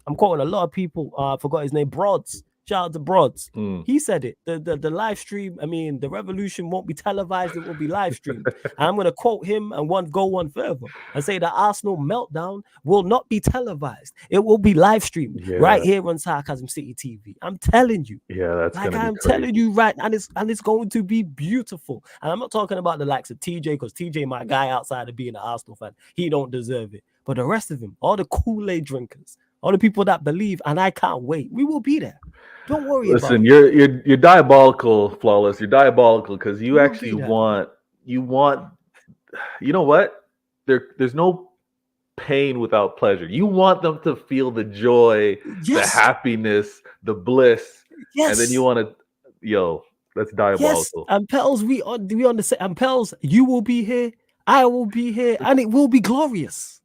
I'm quoting a lot of people. I forgot his name, Broads. Shout out to Broads. He said it. The live stream, I mean, the revolution won't be televised, it will be live streamed. And I'm going to quote him and go one further and say the Arsenal meltdown will not be televised. It will be live streamed right here on Sarcasm City TV. I'm telling you. Yeah, that's like I'm telling you right, and it's going to be beautiful. And I'm not talking about the likes of TJ, because TJ, my guy outside of being an Arsenal fan, he don't deserve it. But the rest of them, all the Kool-Aid drinkers, all the people that believe, and I can't wait. We will be there. Don't worry about it. Listen, you're diabolical, Flawless. You're diabolical because you actually want you know what? There's no pain without pleasure. You want them to feel the joy, the happiness, the bliss. And then you want to, that's diabolical. And Pels, we understand. And Pels, you will be here, I will be here, and it will be glorious.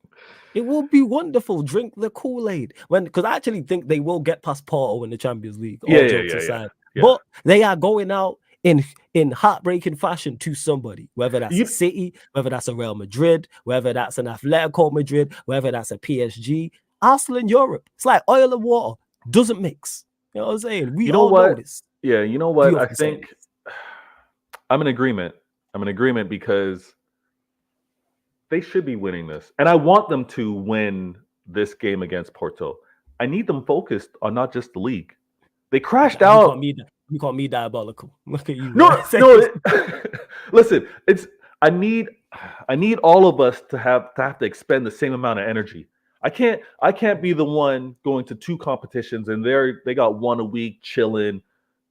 It will be wonderful. Drink the Kool-Aid. Because I actually think they will get past Porto in the Champions League. All jokes aside. But they are going out in heartbreaking fashion to somebody, whether that's a City, whether that's a Real Madrid, whether that's an Atletico Madrid, whether that's a PSG. Arsenal in Europe, it's like oil and water. Doesn't mix. You know what I'm saying? We all know this. Yeah, you know what? I think I'm in agreement. Because they should be winning this. And I want them to win this game against Porto. I need them focused on not just the league. They crashed out. You call me diabolical. Look at you. No. Listen, I need all of us to have to expend the same amount of energy. I can't be the one going to two competitions and they got one a week chilling,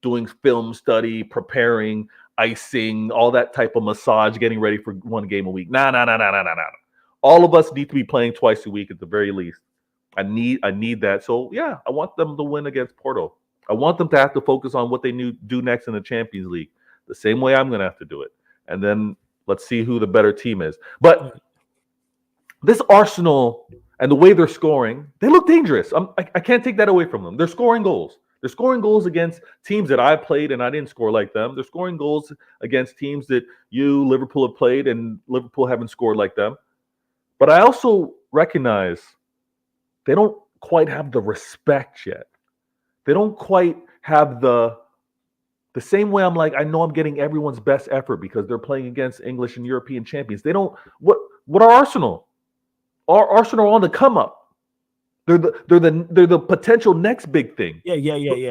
doing film study, preparing, icing, all that type of massage, getting ready for one game a week. Nah. All of us need to be playing twice a week at the very least. I need that. So yeah, I want them to win against Porto. I want them to have to focus on what they do next in the Champions League, the same way I'm going to have to do it. And then let's see who the better team is. But this Arsenal, and the way they're scoring, they look dangerous. I can't take that away from them. They're scoring goals. They're scoring goals against teams that I played and I didn't score like them. They're scoring goals against teams that you, Liverpool, have played and Liverpool haven't scored like them. But I also recognize they don't quite have the respect yet. They don't quite have the same way. I'm like, I know I'm getting everyone's best effort because they're playing against English and European champions. They don't. What are Arsenal? Arsenal on the come up. They're the potential next big thing. Yeah.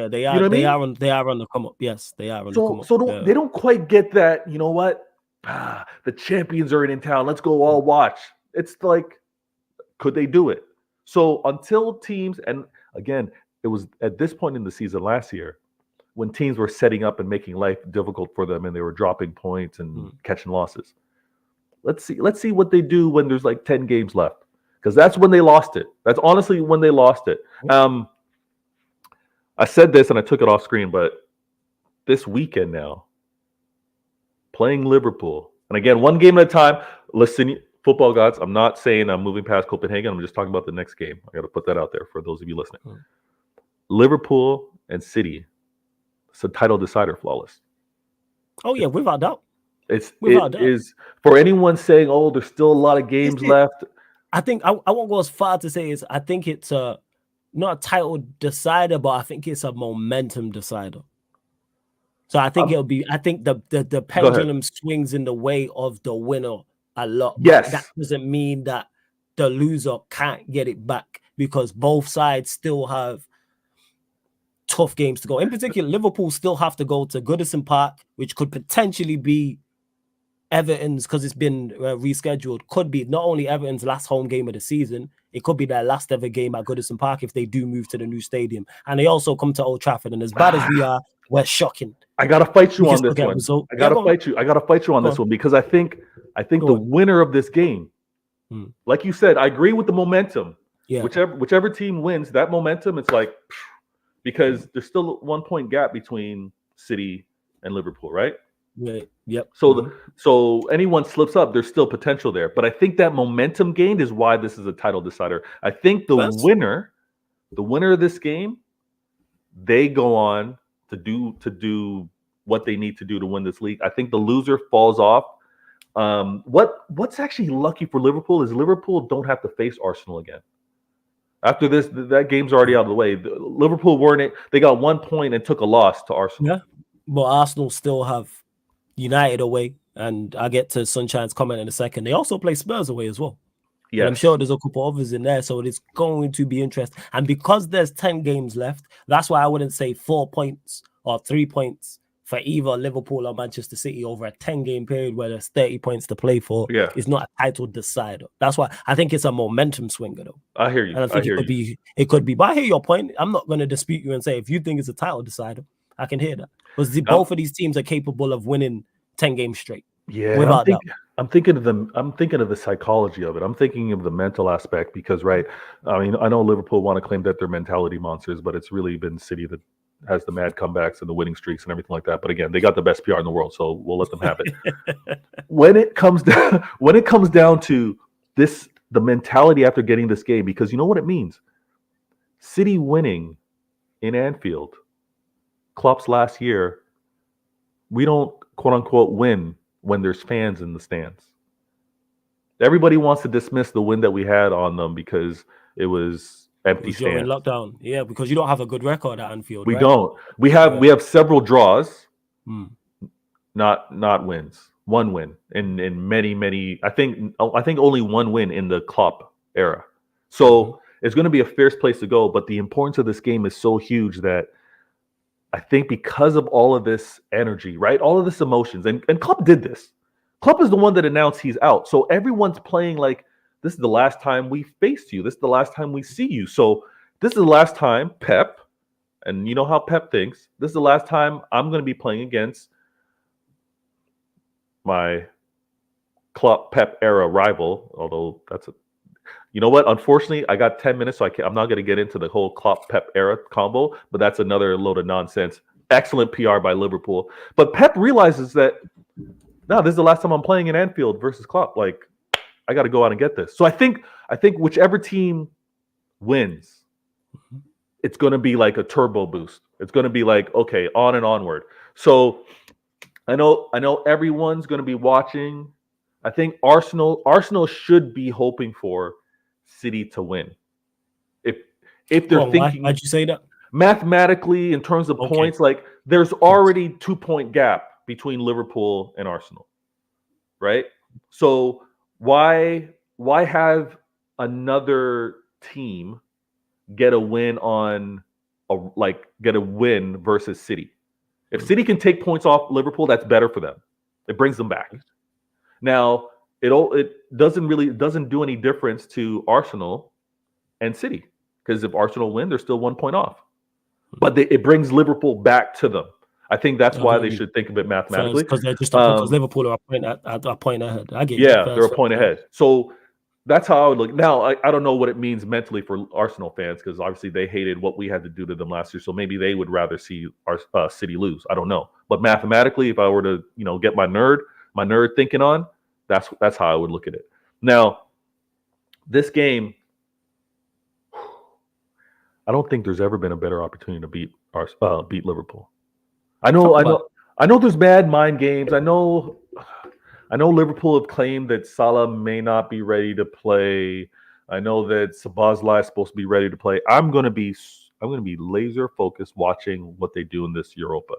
They are. They are on the come up. Yes, they are on the come up. So they don't quite get that. You know what? The champions are in town. Let's go all watch. It's like, could they do it? So until teams, and again, it was at this point in the season last year when teams were setting up and making life difficult for them, and they were dropping points and catching losses. Let's see what they do when there's like 10 games left. Because that's when they lost it. That's honestly when they lost it. I said this and I took it off screen, but this weekend now, playing Liverpool, and again, one game at a time. Listen, football gods, I'm not saying I'm moving past Copenhagen. I'm just talking about the next game. I got to put that out there for those of you listening. Liverpool and City, it's a title decider, flawless. Oh yeah, without doubt. It is for anyone saying, "Oh, there's still a lot of games left." I think I won't go as far to say I think it's not a title decider, but I think it's a momentum decider. So I think it'll be. I think the pendulum swings in the way of the winner a lot. Yes, but that doesn't mean that the loser can't get it back because both sides still have tough games to go. In particular, Liverpool still have to go to Goodison Park, which could potentially be Everton's, because it's been rescheduled, could be not only Everton's last home game of the season, it could be their last ever game at Goodison Park if they do move to the new stadium. And they also come to Old Trafford. And as bad as we are, we're shocking. I gotta fight you on this one. I gotta fight you on this one because I think the winner of this game, like you said, I agree with the momentum. Yeah. Whichever team wins, that momentum, it's like, because there's still a 1 point gap between City and Liverpool, right? Yeah. Yep. So anyone slips up, there's still potential there. But I think that momentum gained is why this is a title decider. I think the winner of this game, they go on to do what they need to do to win this league. I think the loser falls off. What's actually lucky for Liverpool is Liverpool don't have to face Arsenal again. After this, that game's already out of the way. Liverpool weren't. They got 1 point and took a loss to Arsenal. Yeah, but Arsenal still have United away, and I get to Sunshine's comment in a second. They also play Spurs away as well. Yeah, I'm sure there's a couple others in there, so it's going to be interesting. And because there's 10 games left, that's why I wouldn't say 4 points or 3 points for either Liverpool or Manchester City over a 10-game period where there's 30 points to play for. Yeah, it's not a title decider. That's why I think it's a momentum swinger, though. I hear you. And I think it could be. But I hear your point. I'm not going to dispute you and say if you think it's a title decider, I can hear that. Because both of these teams are capable of winning 10 games straight. Yeah, I'm thinking of the psychology of it. I'm thinking of the mental aspect because, right? I mean, I know Liverpool want to claim that they're mentality monsters, but it's really been City that has the mad comebacks and the winning streaks and everything like that. But again, they got the best PR in the world, so we'll let them have it. When it comes down to this, the mentality after getting this game, because you know what it means. City winning in Anfield, Klopp's last year, we don't quote unquote win when there's fans in the stands. Everybody wants to dismiss the win that we had on them because it was empty stands. In lockdown, yeah, because you don't have a good record at Anfield. We don't. We have several draws, not wins. One win in many. I think only one win in the Klopp era. So it's going to be a fierce place to go. But the importance of this game is so huge that I think because of all of this energy, right, all of this emotions, and Klopp did this. Klopp is the one that announced he's out. So everyone's playing like this is the last time we face you. This is the last time we see you. So this is the last time Pep, and you know how Pep thinks, this is the last time I'm going to be playing against my Klopp Pep era rival. Although you know what? Unfortunately, I got 10 minutes, so I'm not going to get into the whole Klopp Pep era combo, but that's another load of nonsense. Excellent PR by Liverpool. But Pep realizes that, no, this is the last time I'm playing in Anfield versus Klopp. Like, I got to go out and get this. So I think whichever team wins, it's going to be like a turbo boost. It's going to be like, okay, on and onward. So I know everyone's going to be watching. I think Arsenal should be hoping for City to win. If they're thinking, why'd you say that? Mathematically, in terms of points, like there's already 2-point gap between Liverpool and Arsenal, right? So why have another team get a win versus City? If City can take points off Liverpool, that's better for them. It brings them back. Now it doesn't do any difference to Arsenal and City, because if Arsenal win, they're still 1 point off. But it brings Liverpool back to them. I think that's why they should think of it mathematically. Because they're just because Liverpool are a point ahead. I get yeah, they're a point ahead. So that's how I would look. Now, I don't know what it means mentally for Arsenal fans, because obviously they hated what we had to do to them last year. So maybe they would rather see our City lose. I don't know. But mathematically, if I were to get my nerd thinking on, that's how I would look at it. Now, this game, I don't think there's ever been a better opportunity to beat Liverpool. I know there's bad mind games. I know Liverpool have claimed that Salah may not be ready to play. I know that Szoboszlai is supposed to be ready to play. I'm going to be laser focused watching what they do in this Europa.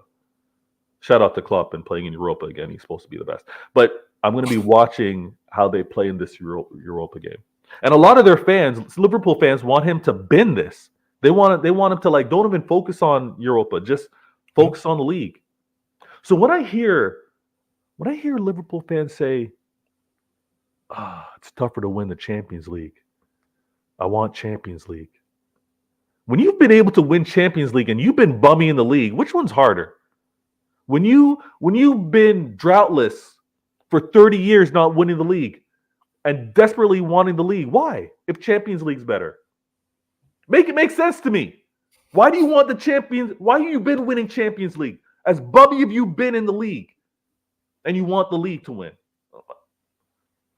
Shout out to Klopp and playing in Europa again. He's supposed to be the best. But I'm going to be watching how they play in this Europa game. And a lot of their fans, Liverpool fans, want him to bend this. They want him to don't even focus on Europa, just focus on the league. So when I hear Liverpool fans say, it's tougher to win the Champions League. I want Champions League. When you've been able to win Champions League and you've been bummy in the league, which one's harder? When you've been droughtless for 30 years not winning the league and desperately wanting the league, why? If Champions League's better. Make it make sense to me. Why do you want the Champions? Why have you been winning Champions League? As bummy have you been in the league? And you want the league to win.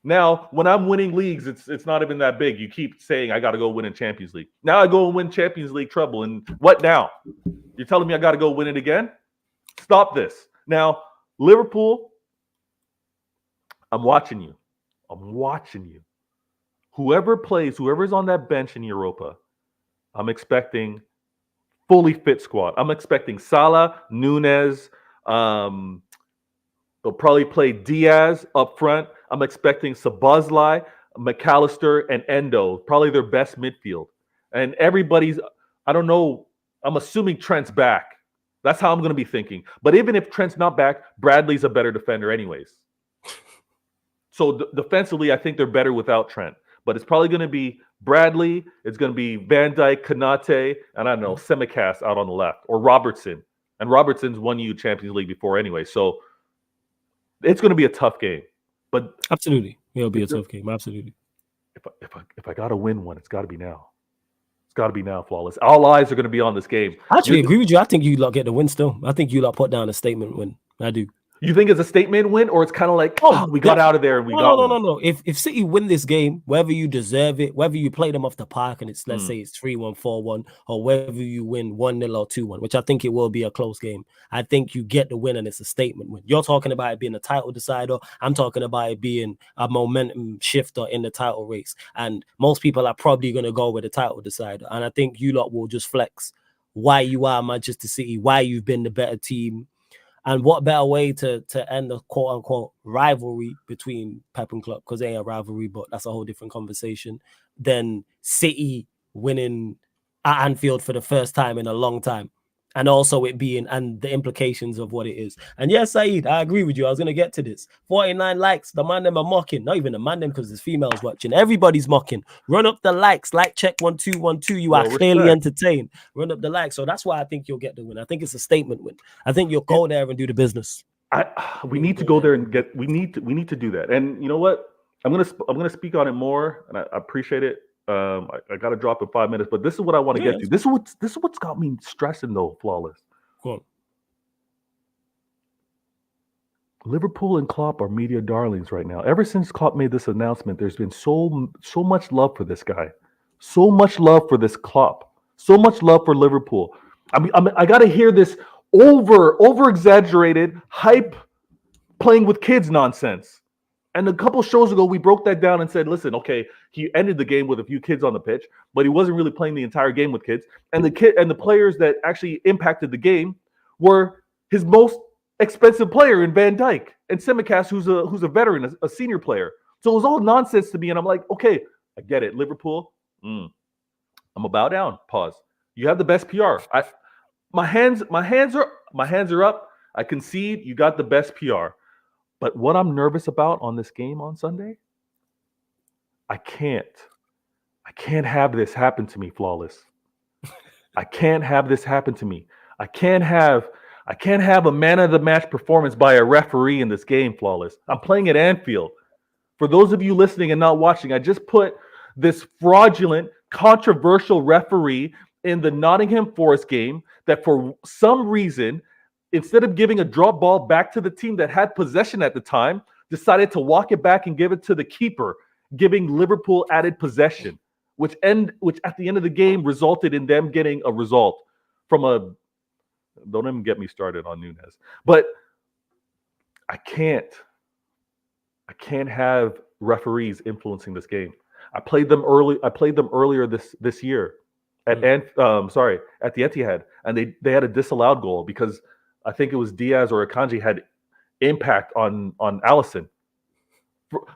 Now, when I'm winning leagues, it's not even that big. You keep saying I got to go win in Champions League. Now I go and win Champions League treble. And what now? You're telling me I got to go win it again? Stop this. Now, Liverpool, I'm watching you. Whoever's on that bench in Europa, I'm expecting fully fit squad. I'm expecting Salah, Nunez. They'll probably play Diaz up front. I'm expecting Szoboszlai, McAllister, and Endo, probably their best midfield. And everybody's, I don't know, I'm assuming Trent's back. That's how I'm going to be thinking. But even if Trent's not back, Bradley's a better defender anyways. So defensively, I think they're better without Trent. But it's probably going to be Bradley, it's going to be Van Dijk, Konate, and I don't know, Tsimikas out on the left, or Robertson. And Robertson's won you Champions League before anyway. So it's going to be a tough game. But absolutely, it'll be a tough game. Absolutely. If I got to win one, it's got to be now. It's got to be now, Flawless. All eyes are going to be on this game. I actually agree with you. I think you lot get the win still. I think you lot put down a statement win. I do. You think it's a statement win, or it's kind of like, we got out of there and we got No. If City win this game, whether you deserve it, whether you play them off the park and it's, let's say it's 3-1, 4-1, or whether you win 1-0 or 2-1, which I think it will be a close game, I think you get the win and it's a statement win. You're talking about it being a title decider. I'm talking about it being a momentum shifter in the title race. And most people are probably going to go with the title decider. And I think you lot will just flex why you are Manchester City, why you've been the better team. And what better way to end the quote-unquote rivalry between Pep and Klopp, because they ain't a rivalry, but that's a whole different conversation, than City winning at Anfield for the first time in a long time. And also it being, and the implications of what it is. And yes, Saeed, I agree with you. I was going to get to this. 49 likes. The man them are mocking. Not even the man them, because there's females watching. Everybody's mocking. Run up the likes. Like check 1212. You are clearly entertained. Run up the likes. So that's why I think you'll get the win. I think it's a statement win. I think you'll go there and do the business. We need to go there and get. We need to do that. And you know what? I'm gonna speak on it more, and I appreciate it. I got to drop in 5 minutes, but this is what I want to get to. This is what's got me stressing though, Flawless. Cool. Liverpool and Klopp are media darlings right now. Ever since Klopp made this announcement, there's been so much love for this guy, so much love for this Klopp, so much love for Liverpool. I got to hear this over exaggerated hype playing with kids nonsense. And a couple shows ago, we broke that down and said, listen, okay, he ended the game with a few kids on the pitch, but he wasn't really playing the entire game with kids. And the players that actually impacted the game were his most expensive player in Van Dijk and Tsimikas, who's a veteran, a senior player. So it was all nonsense to me. And I'm like, okay, I get it. Liverpool, I'm gonna bow down. Pause. You have the best PR. My hands are up. I concede you got the best PR. But what I'm nervous about on this game on Sunday, I can't have this happen to me, Flawless. I can't have this happen to me. I can't have a man of the match performance by a referee in this game, Flawless. I'm playing at Anfield. For those of you listening and not watching, I just put this fraudulent, controversial referee in the Nottingham Forest game that for some reason, instead of giving a drop ball back to the team that had possession at the time, decided to walk it back and give it to the keeper, giving Liverpool added possession, which at the end of the game resulted in them getting a result from a. Don't even get me started on Nunez. But I can't have referees influencing this game. I played them earlier this year at the Etihad, and they had a disallowed goal because I think it was Diaz or Akanji had impact on Alisson.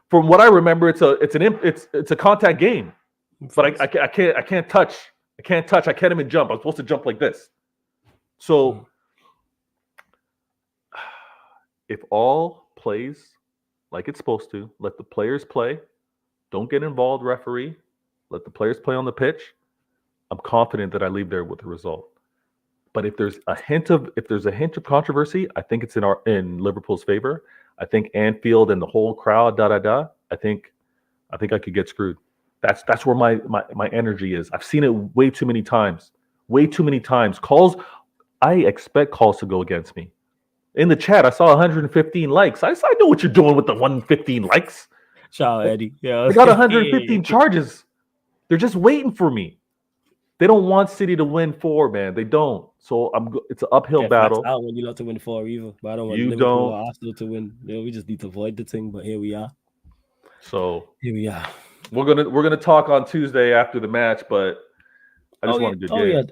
From what I remember, it's a contact game, but I can't touch. I can't even jump. I'm supposed to jump like this. So if all plays like it's supposed to, let the players play. Don't get involved, referee. Let the players play on the pitch. I'm confident that I leave there with a result. But if there's a hint of controversy, I think it's in Liverpool's favor. I think Anfield and the whole crowd, I think I could get screwed. That's where my energy is. I've seen it way too many times. Calls. I expect calls to go against me. In the chat, I saw 115 likes. I know what you're doing with the 115 likes. Shout out, Eddie. Yeah, I got 115 charges. They're just waiting for me. They don't want City to win 4, man. They don't. So it's an uphill battle. I don't want you lot to win 4 either, but I don't want You Liverpool don't. or Arsenal to win. Yeah, we just need to avoid the thing. But here we are. So we're gonna talk on Tuesday after the match, but I just want a good game. Yeah.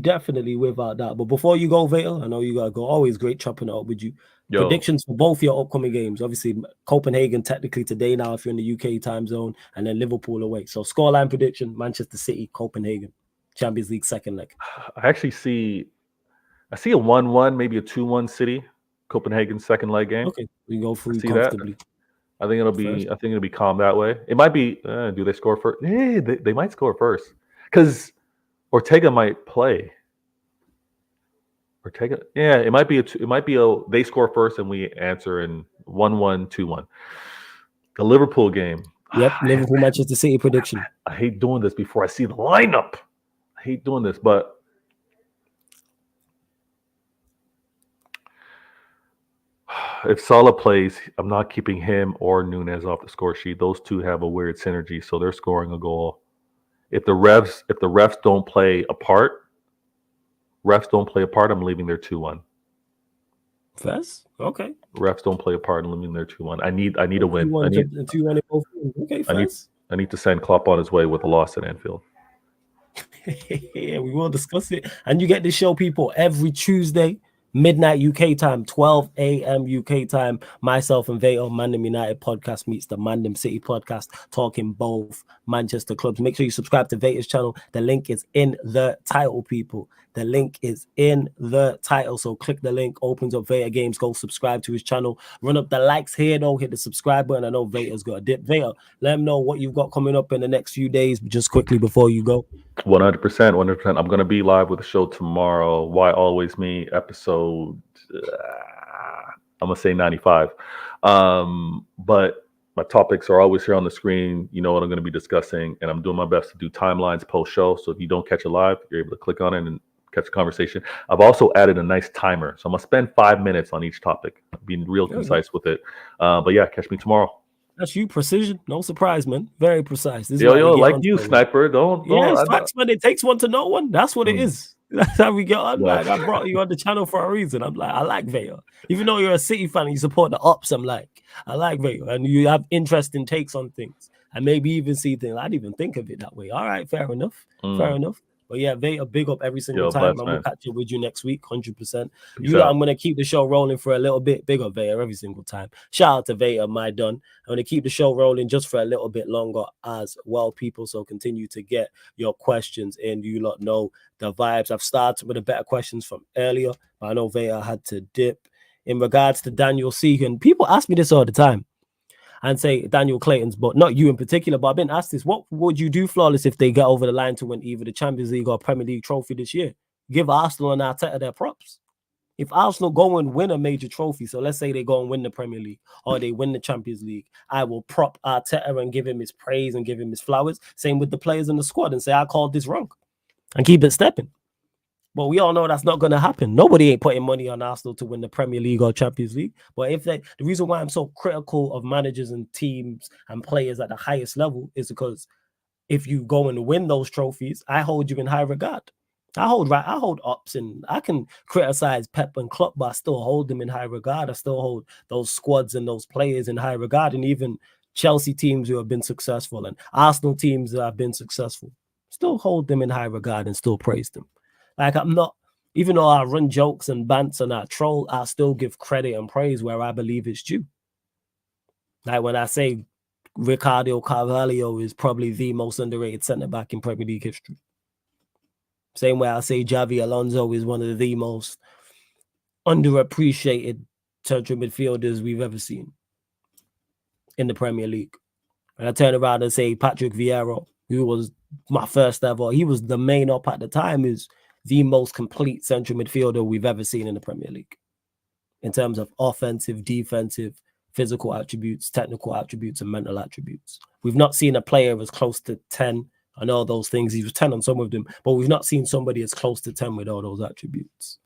Definitely without that. But before you go, Vail, I know you gotta go. Always great chopping it up with you. Predictions for both your upcoming games. Obviously, Copenhagen technically today now if you're in the UK time zone, and then Liverpool away. So scoreline prediction: Manchester City, Copenhagen, Champions League second leg. I see a 1-1, maybe a 2-1 City, Copenhagen second leg game. Okay, we go through comfortably. I think it'll be calm that way. It might be. Do they score first? Yeah, they might score first because Ortega might play. It might be they score first and we answer in 1-1, 2-1. The Liverpool game. Yep, Liverpool Manchester City prediction. I hate doing this before I see the lineup. I hate doing this, but if Salah plays, I'm not keeping him or Nunez off the score sheet. Those two have a weird synergy, so they're scoring a goal. If the refs don't play a part, I'm leaving there 2-1. Fast? Okay. Refs don't play a part, I'm leaving there 2-1. I need a win. 2-1 in both. Okay, fast. I need to send Klopp on his way with a loss at Anfield. Yeah, we will discuss it. And you get this show, people, every Tuesday, midnight UK time, 12 a.m. UK time. Myself and Vato, Mandem United podcast meets the Mandem City podcast, talking both Manchester clubs. Make sure you subscribe to Vato's channel. The link is in the title, people. The link is in the title. So click the link, opens up Vato Games. Go subscribe to his channel. Run up the likes here, though. Hit the subscribe button. I know Vato's got a dip. Vato, let him know what you've got coming up in the next few days, just quickly before you go. 100%. I'm going to be live with the show tomorrow. Why Always Me episode, I'm going to say 95. But my topics are always here on the screen. You know what I'm going to be discussing, and I'm doing my best to do timelines post-show. So if you don't catch it live, you're able to click on it and catch the conversation. I've also added a nice timer, so I'm gonna spend 5 minutes on each topic, being real concise with it. But yeah, catch me tomorrow. That's you, precision. No surprise, man. Very precise. This is Yo, why we get like on. you, sniper. Yeah, it's facts, man. It takes one to know one. That's what it is. That's how we get on. Yes. Like, I brought you on the channel for a reason. I'm like, I like Vega. Even though you're a City fan and you support the Ops, I'm like, I like Vega. And you have interesting takes on things. And maybe even see things. I didn't even think of it that way. All right, fair enough. Fair enough. But yeah, Vega, big up every single time. Bless, I'm going to catch up with you next week, 100%. I'm going to keep the show rolling for a little bit. Big up Vega every single time. Shout out to Vega, my done. I'm going to keep the show rolling just for a little bit longer as well, people. So continue to get your questions in. You lot know the vibes. I've started with the better questions from earlier, but I know Vega had to dip. In regards to Daniel Segan, people ask me this all the time and say Daniel Clayton's, but not you in particular, but I've been asked this. What would you do, Flawless, if they get over the line to win either the Champions League or Premier League trophy this year? Give Arsenal and Arteta their props. If Arsenal go and win a major trophy, so let's say they go and win the Premier League or they win the Champions League, I will prop Arteta and give him his praise and give him his flowers. Same with the players in the squad and say, I called this wrong and keep it stepping. But we all know that's not going to happen. Nobody ain't putting money on Arsenal to win the Premier League or Champions League. But the reason why I'm so critical of managers and teams and players at the highest level is because if you go and win those trophies, I hold you in high regard. I hold ups, and I can criticize Pep and Klopp, but I still hold them in high regard. I still hold those squads and those players in high regard, and even Chelsea teams who have been successful and Arsenal teams that have been successful, still hold them in high regard and still praise them. Like, I'm not, even though I run jokes and bants and I troll, I still give credit and praise where I believe it's due. Like when I say Ricardo Carvalho is probably the most underrated centre-back in Premier League history. Same way I say Xavi Alonso is one of the most underappreciated central midfielders we've ever seen in the Premier League. And I turn around and say Patrick Vieira, who was my first ever, he was the main up at the time, is the most complete central midfielder we've ever seen in the Premier League in terms of offensive, defensive, physical attributes, technical attributes, and mental attributes. We've not seen a player as close to 10 and all those things. He was 10 on some of them, but we've not seen somebody as close to 10 with all those attributes.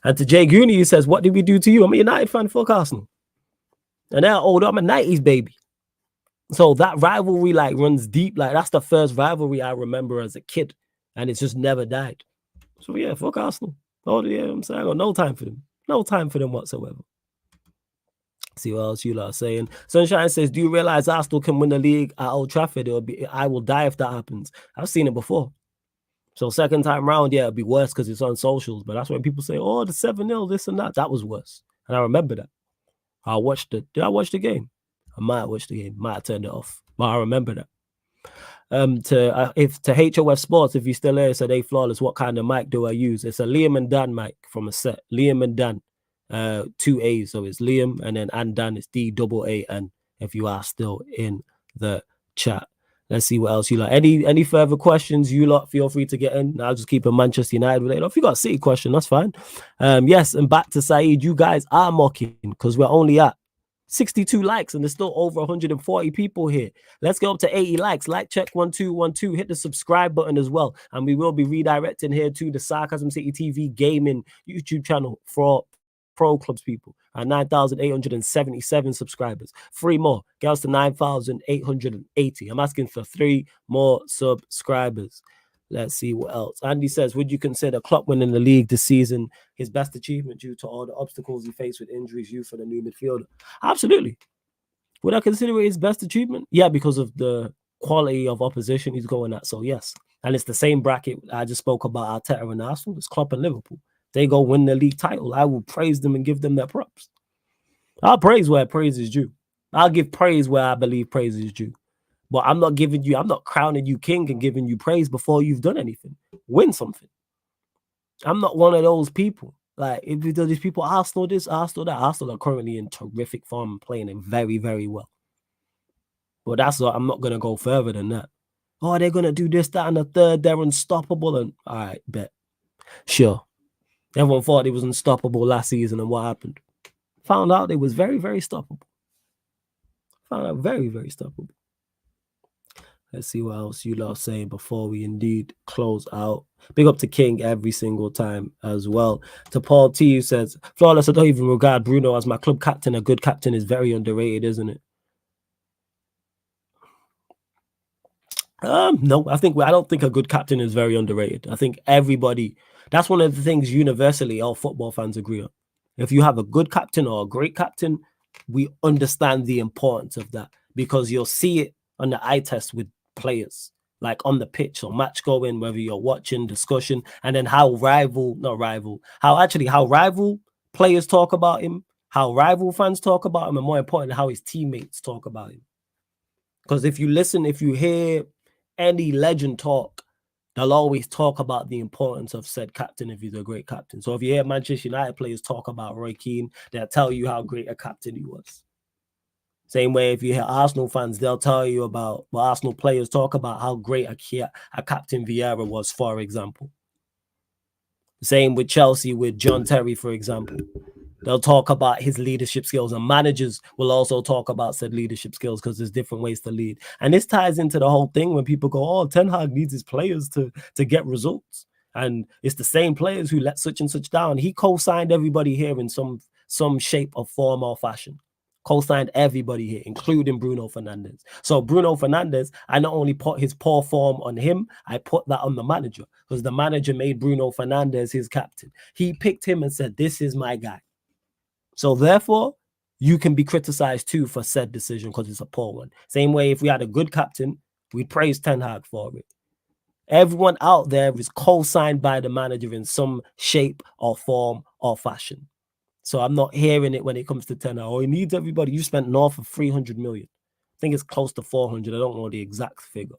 And to Jay Gooney, he says, what did we do to you? I'm a United fan, fuck Arsenal. And they're old, I'm a 90s baby. So that rivalry like runs deep. Like that's the first rivalry I remember as a kid, and it's just never died. So yeah, fuck Arsenal. Oh yeah, I'm saying I got no time for them. No time for them whatsoever. See what else you lot are saying. Sunshine says, do you realize Arsenal can win the league at Old Trafford? I will die if that happens. I've seen it before. So second time round, yeah, it'll be worse because it's on socials. But that's when people say, oh, the 7-0, this and that. That was worse. And I remember that. Did I watch the game? I might have watched the game. Might have turned it off. But I remember that. To HOF Sports, if you're still there, said, hey, Flawless, what kind of mic do I use? It's a Liam and Dan mic from a set. Liam and Dan, 2 A's. So it's Liam and then and Dan is DAAN. If you are still in the chat, let's see what else you like. Any further questions, you lot feel free to get in. I'll just keep a Manchester United related. If you got a City question, that's fine. Yes, and back to Saeed, you guys are mocking because we're only at 62 likes and there's still over 140 people here. Let's go up to 80 likes. Like check 1212. Hit the subscribe button as well. And we will be redirecting here to the Sarcasm City TV gaming YouTube channel for Pro Clubs people. 9,877 subscribers. 3 more. Girls to 9,880. I'm asking for 3 more subscribers. Let's see what else. Andy says, would you consider Klopp winning the league this season his best achievement due to all the obstacles he faced with injuries, youth, and a new midfielder? Absolutely. Would I consider it his best achievement? Yeah, because of the quality of opposition he's going at. So yes. And it's the same bracket I just spoke about Arteta and Arsenal. It's Klopp and Liverpool. They go win the league title. I will praise them and give them their props. I'll praise where praise is due. I'll give praise where I believe praise is due. But I'm not crowning you king and giving you praise before you've done anything. Win something. I'm not one of those people. Like, if these people, Arsenal this, Arsenal that. Arsenal are currently in terrific form and playing it very, very well. But that's what I'm not going to go further than that. Oh, they're going to do this, that, and the third. They're unstoppable. And all right, bet. Sure. Everyone thought it was unstoppable last season, and what happened? Found out it was very, very stoppable. Found out very, very stoppable. Let's see what else you lot are saying before we indeed close out. Big up to King every single time as well. To Paul T, who says, Flawless, I don't even regard Bruno as my club captain. A good captain is very underrated, isn't it? No, I don't think a good captain is very underrated. I think everybody, that's one of the things universally all football fans agree on. If you have a good captain or a great captain, we understand the importance of that because you'll see it on the eye test with players, like on the pitch or match going, whether you're watching, discussion, and then how rival players talk about him, how rival fans talk about him, and more importantly, how his teammates talk about him. Because if you hear any legend talk, they'll always talk about the importance of said captain if he's a great captain. So if you hear Manchester United players talk about Roy Keane, they'll tell you how great a captain he was. Same way, if you hear Arsenal fans, they'll tell you about, well, Arsenal players talk about how great a captain Vieira was, for example. Same with Chelsea, with John Terry, for example. They'll talk about his leadership skills, and managers will also talk about said leadership skills because there's different ways to lead. And this ties into the whole thing when people go, oh, Ten Hag needs his players to get results. And it's the same players who let such and such down. He co-signed everybody here in some shape or form or fashion. Co-signed everybody here, including Bruno Fernandes. So Bruno Fernandes, I not only put his poor form on him, I put that on the manager because the manager made Bruno Fernandes his captain. He picked him and said, this is my guy. So therefore, you can be criticized too for said decision because it's a poor one. Same way, if we had a good captain, we'd praise Ten Hag for it. Everyone out there is co-signed by the manager in some shape or form or fashion. So I'm not hearing it when it comes to Ten Hag. Oh, he needs everybody. You spent north of 300 million. I think it's close to 400. I don't know the exact figure.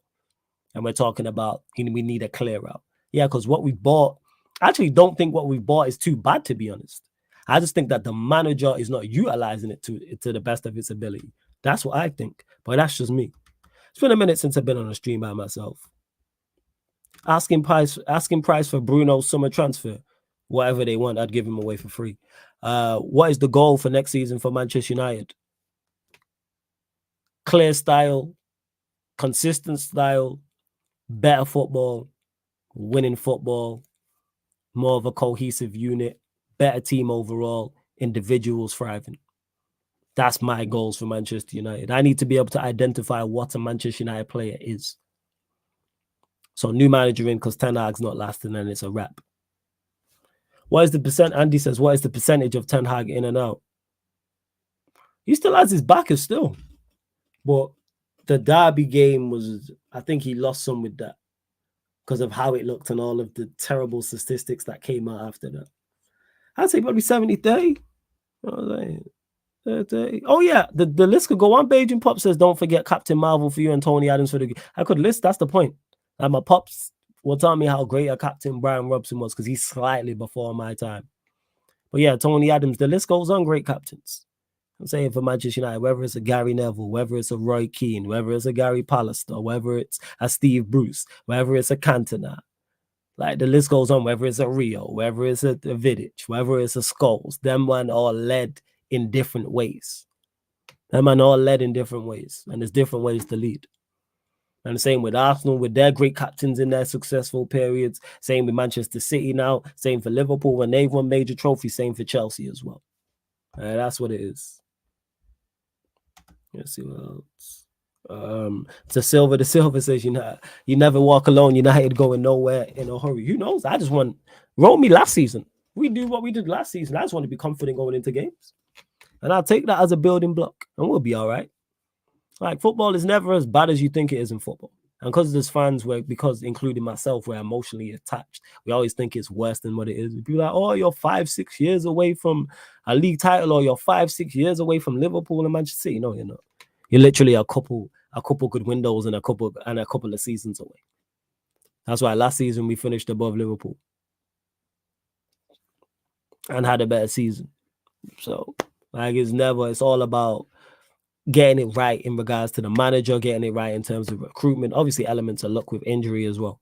And we're talking about we need a clear out. Yeah, because what we bought, I actually don't think what we bought is too bad, to be honest. I just think that the manager is not utilizing it to the best of its ability. That's what I think. But that's just me. It's been a minute since I've been on a stream by myself. Asking price for Bruno's summer transfer. Whatever they want, I'd give him away for free. What is the goal for next season for Manchester United? Clear style, consistent style, better football, winning football, more of a cohesive unit, better team overall, individuals thriving. That's my goals for Manchester United. I need to be able to identify what a Manchester United player is. So new manager in because Ten Hag's not lasting and it's a wrap. What is the percent? Andy says, what is the percentage of Ten Hag in and out? He still has his backers still. But the Derby game was, I think he lost some with that because of how it looked and all of the terrible statistics that came out after that. I'd say probably 70-30. Oh, yeah. The list could go on. Beijing Pop says, don't forget Captain Marvel for you and Tony Adams for the... I could list. That's the point. And my Pops will tell me how great a Captain Brian Robson was because he's slightly before my time. But yeah, Tony Adams, the list goes on. Great captains. I'm saying for Manchester United, whether it's a Gary Neville, whether it's a Roy Keane, whether it's a Gary Pallister, whether it's a Steve Bruce, whether it's a Cantona. Like the list goes on, whether it's a Rio, whether it's a Vidic, whether it's a Scholes, them man all led in different ways. And there's different ways to lead. And the same with Arsenal, with their great captains in their successful periods. Same with Manchester City now. Same for Liverpool when they've won major trophies. Same for Chelsea as well. That's what it is. Let's see what else. The Silver says, you never walk alone. United going nowhere in a hurry. Who knows? I just want roll me last season. We do what we did last season. I just want to be confident going into games. And I'll take that as a building block and we'll be all right. Like football is never as bad as you think it is in football. And because there's fans because including myself, we're emotionally attached, we always think it's worse than what it is. People are like, oh, you're 5-6 years away from a league title, or you're 5-6 years away from Liverpool and Manchester City. No, you're not. You're literally a couple good windows and a couple of seasons away. That's why last season we finished above Liverpool and had a better season. So it's all about getting it right in regards to the manager, getting it right in terms of recruitment. Obviously, elements of luck with injury as well.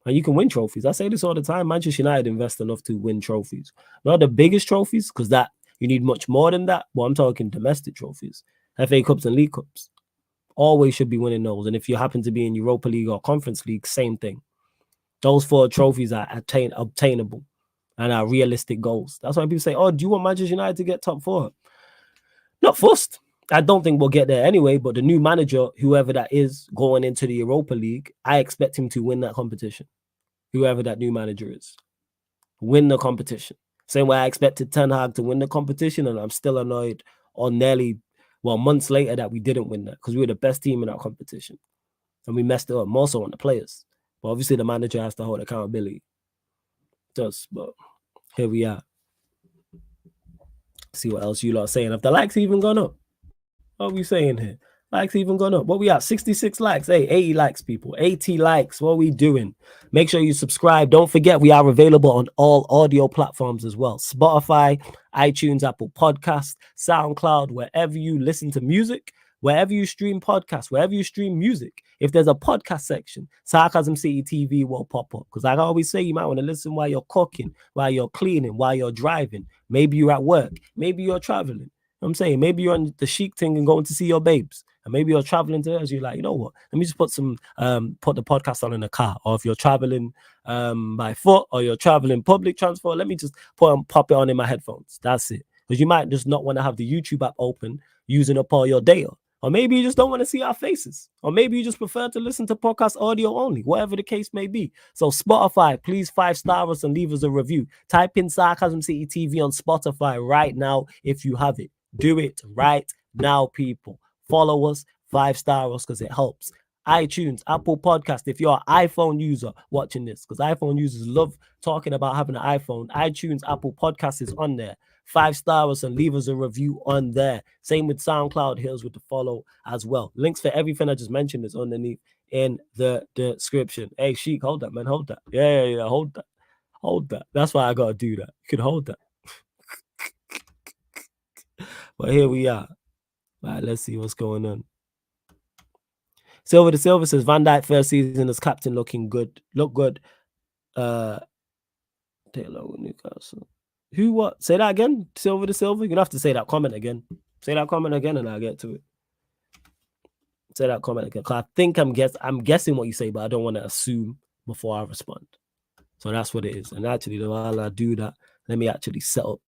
And you can win trophies. I say this all the time. Manchester United invest enough to win trophies. Not the biggest trophies, because that you need much more than that. But I'm talking domestic trophies. FA Cups and League Cups. always should be winning those. And if you happen to be in Europa League or Conference League, same thing. Those 4 trophies are obtainable and are realistic goals. That's why people say, oh, do you want Manchester United to get top 4? Not first. I don't think we'll get there anyway, but the new manager, whoever that is, going into the Europa League, I expect him to win that competition. Whoever that new manager is. Win the competition. Same way I expected Ten Hag to win the competition, and I'm still annoyed on months later that we didn't win that because we were the best team in that competition. And we messed it up more so on the players. But obviously the manager has to hold accountability. But here we are. See what else you lot are saying. Have the likes even gone up? What are we saying here? Likes even gone up. What we at? 66 likes. Hey, 80 likes, people. 80 likes. What are we doing? Make sure you subscribe. Don't forget, we are available on all audio platforms as well. Spotify, iTunes, Apple Podcasts, SoundCloud, wherever you listen to music, wherever you stream podcasts, wherever you stream music. If there's a podcast section, Sarcasm City TV will pop up. Because like I always say, you might want to listen while you're cooking, while you're cleaning, while you're driving. Maybe you're at work. Maybe you're traveling. I'm saying maybe you're on the chic thing and going to see your babes, and maybe you're traveling to us. You're like, you know what? Let me just put the podcast on in the car. Or if you're traveling by foot or you're traveling public transport, let me just pop it on in my headphones. That's it. Because you might just not want to have the YouTube app open using up all your data. Or maybe you just don't want to see our faces. Or maybe you just prefer to listen to podcast audio only, whatever the case may be. So Spotify, please 5-star us and leave us a review. Type in Sarcasm City TV on Spotify right now if you have it. Do it right now, people. Follow us, 5-star us because it helps. iTunes, Apple Podcast, if you're an iPhone user watching this, because iPhone users love talking about having an iPhone. iTunes, Apple Podcast is on there. 5-star us and leave us a review on there. Same with SoundCloud, Hills with the follow as well. Links for everything I just mentioned is underneath in the description. Hey, Sheik, hold that, man. Hold that. Yeah. Hold that. Hold that. That's why I got to do that. You can hold that. But here we are. All right, let's see what's going on. Silver to Silver says Van Dijk first season as captain looking good. Look good. Taylor Newcastle. Who what? Say that again. Silver to Silver. You're gonna have to say that comment again. Say that comment again, and I'll get to it. Say that comment again. Cause I think I'm guessing what you say, but I don't want to assume before I respond. So that's what it is. And actually, while I do that, let me actually set up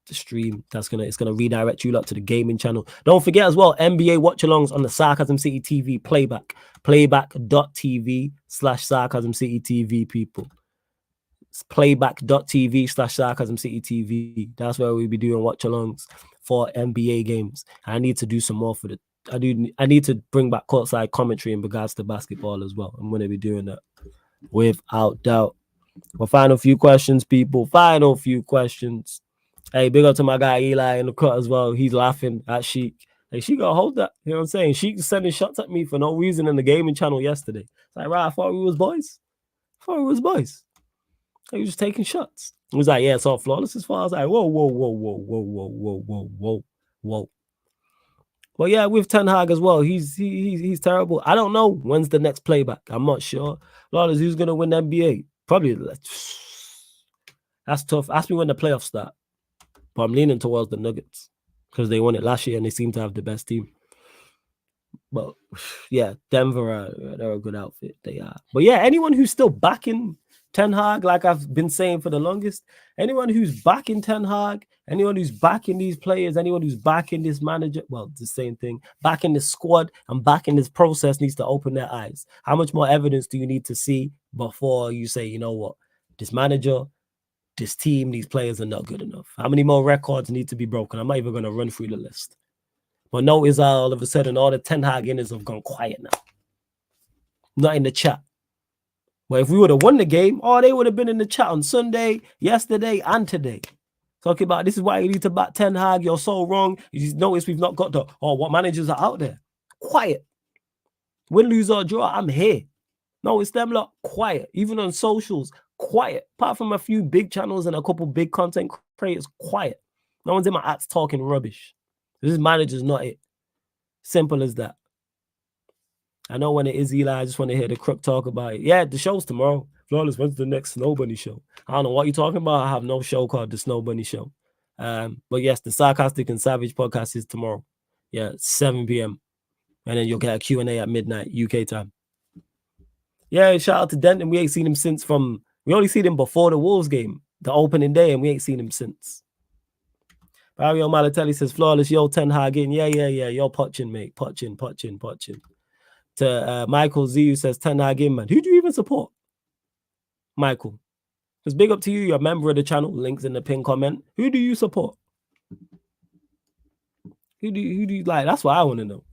the stream. It's gonna redirect you lot to the gaming channel. Don't forget as well, NBA watch-alongs on the Sarcasm City TV playback.tv/Sarcasm City TV, people. It's playback.tv/Sarcasm City TV. That's where we'll be doing watch-alongs for NBA games. I need to do some more for I need to bring back courtside commentary in regards to basketball as well. I'm gonna be doing that without doubt. Well, final few questions, people. Final few questions. Hey, big up to my guy Eli in the cut as well. He's laughing at Sheik. Hey, Sheik gotta hold that. You know what I'm saying? Sheik sending shots at me for no reason in the gaming channel yesterday. It's like, right, I thought we was boys. He was just taking shots. He was like, yeah, it's all flawless as far. I was like, whoa. Well, yeah, with Ten Hag as well, he's terrible. I don't know when's the next playback. I'm not sure. Flawless, who's gonna win the NBA? Probably. That's tough. Ask me when the playoffs start. But I'm leaning towards the Nuggets because they won it last year and they seem to have the best team. But yeah, Denver, they're a good outfit. They are. But yeah, anyone who's still backing Ten Hag, like I've been saying for the longest, anyone who's backing Ten Hag, anyone who's backing these players, anyone who's backing this manager, well, it's the same thing, backing this squad and backing this process needs to open their eyes. How much more evidence do you need to see before you say, you know what, this manager, this team, these players are not good enough? How many more records need to be broken? I'm not even going to run through the list. But notice how all of a sudden all the Ten Hag inners have gone quiet now. Not in the chat. Well, if we would have won the game, they would have been in the chat on Sunday, yesterday, and today. Talking about this is why you need to back Ten Hag. You're so wrong. You notice we've not got what managers are out there. Quiet. Win, lose, or draw, I'm here. No, it's them lot. Quiet. Even on socials, quiet. Apart from a few big channels and a couple big content creators, quiet. No one's in my ads talking rubbish. This manager's not it. Simple as that. I know when it is Eli, I just want to hear the crook talk about it. Yeah, the show's tomorrow. Flawless, when's the next Snow Bunny show? I don't know what you're talking about. I have no show called the Snow Bunny Show. But yes, the Sarcastic and Savage podcast is tomorrow. Yeah, 7 p.m. And then you'll get a Q&A at midnight, UK time. Yeah, shout out to Denton. We ain't seen him since we only seen him before the Wolves game, the opening day, and we ain't seen him since. Mario Malatelli says, flawless, yo, Ten Hag in. Yeah. You're potching, mate. Potching. To Michael Z, who says, Ten Hag in, man. Who do you even support? Michael. It's big up to you. You're a member of the channel. Links in the pin comment. Who do you support? Who do you like? That's what I want to know.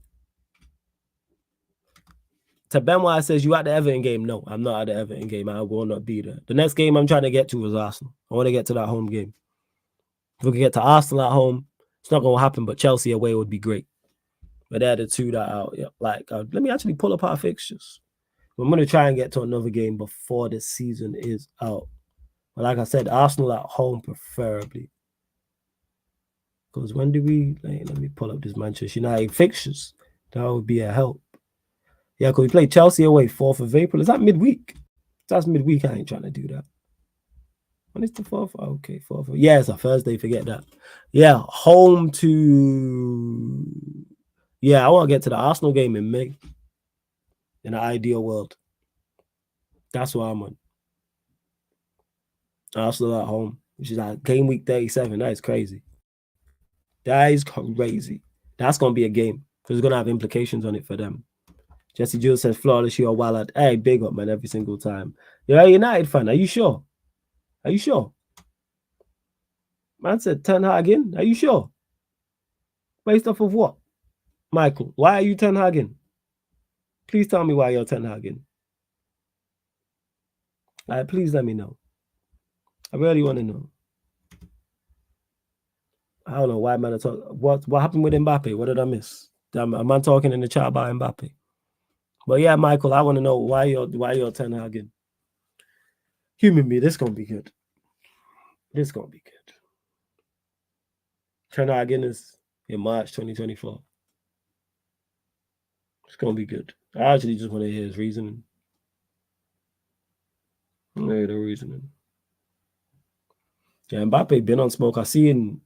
To Benoit says, you at the Everton game? No, I'm not at the Everton game. I will not be there. The next game I'm trying to get to is Arsenal. I want to get to that home game. If we can get to Arsenal at home, it's not going to happen, but Chelsea away would be great. But they're the two that are, let me actually pull up our fixtures. I'm going to try and get to another game before the season is out. But like I said, Arsenal at home preferably. Because when do we, let me pull up this Manchester United fixtures. That would be a help. Yeah, because we play Chelsea away 4th of April. Is that midweek? If that's midweek, I ain't trying to do that. When is the 4th? Okay, 4th. Yeah, it's a Thursday. Forget that. Yeah, home to... Yeah, I want to get to the Arsenal game in May. In an ideal world. That's what I'm on. Arsenal at home, which is like game week 37. That is crazy. That is crazy. That's going to be a game. Because it's going to have implications on it for them. Jesse Jules says, flawless, you're wild at. Hey, big up, man, every single time. You're a United fan. Are you sure? Are you sure? Man said, Ten Hag in. Are you sure? Based off of what? Michael, why are you Ten Hag in? Please tell me why you're Ten Hag in. Please let me know. I really want to know. I don't know why, man. What happened with Mbappe? What did I miss? Am I talking in the chat about Mbappe? But yeah, Michael, I want to know why you're Ten Hag in. Human me, this gonna be good. This gonna be good. Ten Hag in is in March 2024. It's gonna be good. I actually just want to hear his reasoning. Yeah, the reasoning. Yeah, Mbappe been on smoke. I see him.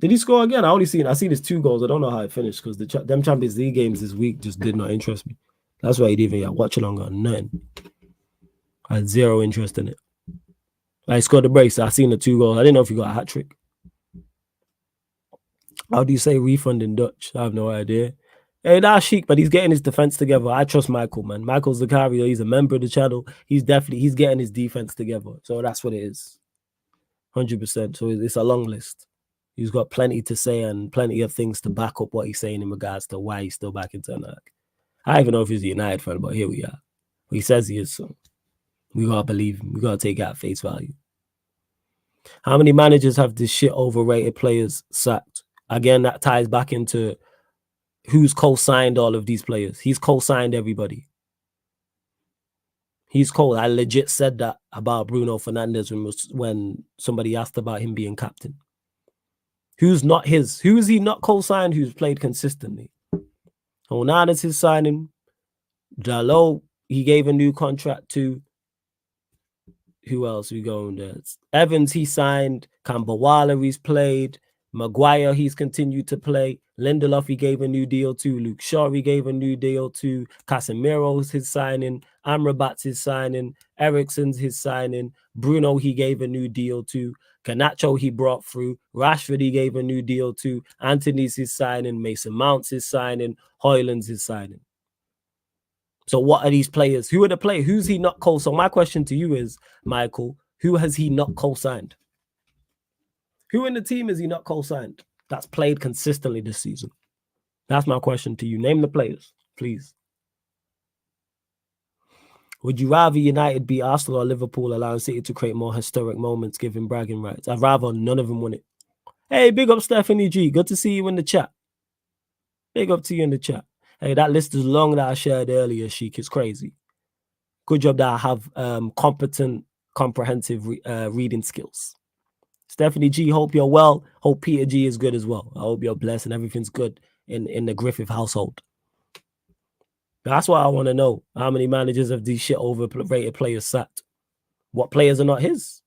Did he score again? I see his 2 goals. I don't know how it finished because them Champions League games this week just did not interest me. That's why I didn't even watch along or nothing. I had zero interest in it. I scored the brace. I seen the 2 goals. I didn't know if he got a hat trick. How do you say refund in Dutch? I have no idea. Hey, that's chic, but he's getting his defense together. I trust Michael, man. Michael Zakaria, he's a member of the channel. He's getting his defense together. So that's what it is. 100%. So it's a long list. He's got plenty to say and plenty of things to back up what he's saying in regards to why he's still back in Ten Hag. I don't even know if he's a United fan, but here we are. He says he is, so we gotta believe him. We gotta take it at face value. How many managers have this shit overrated players sacked? Again, that ties back into who's co-signed all of these players. He's co-signed everybody. I legit said that about Bruno Fernandes when somebody asked about him being captain. Who's not his? Who is he not co-signed who's played consistently? Onana's his signing. Dalot, he gave a new contract to. Who else we going there? Evans, he signed. Kambawala, he's played. Maguire, he's continued to play. Lindelof, he gave a new deal to. Luke Shaw, he gave a new deal to. Casemiro's his signing. Amrabat's his signing. Eriksen's his signing. Bruno, he gave a new deal to. Garnacho, he brought through. Rashford, he gave a new deal to. Anthony's his signing. Mason Mount's his signing. Højlund's his signing. So what are these players? Who are the players? Who's he not co-signed? So my question to you is, Michael, who has he not co-signed? Who in the team is he not co-signed that's played consistently this season? That's my question to you. Name the players, please. Would you rather United beat Arsenal or Liverpool, allowing City to create more historic moments, giving bragging rights? I'd rather none of them win it. Hey, big up Stephanie G. Good to see you in the chat. Big up to you in the chat. Hey, that list is long that I shared earlier, Sheik. It's crazy. Good job that I have competent, comprehensive reading skills. Stephanie G, hope you're well. Hope Peter G is good as well. I hope you're blessed and everything's good in the Griffith household. That's what I want to know. How many managers of these shit overrated players sacked? What players are not his?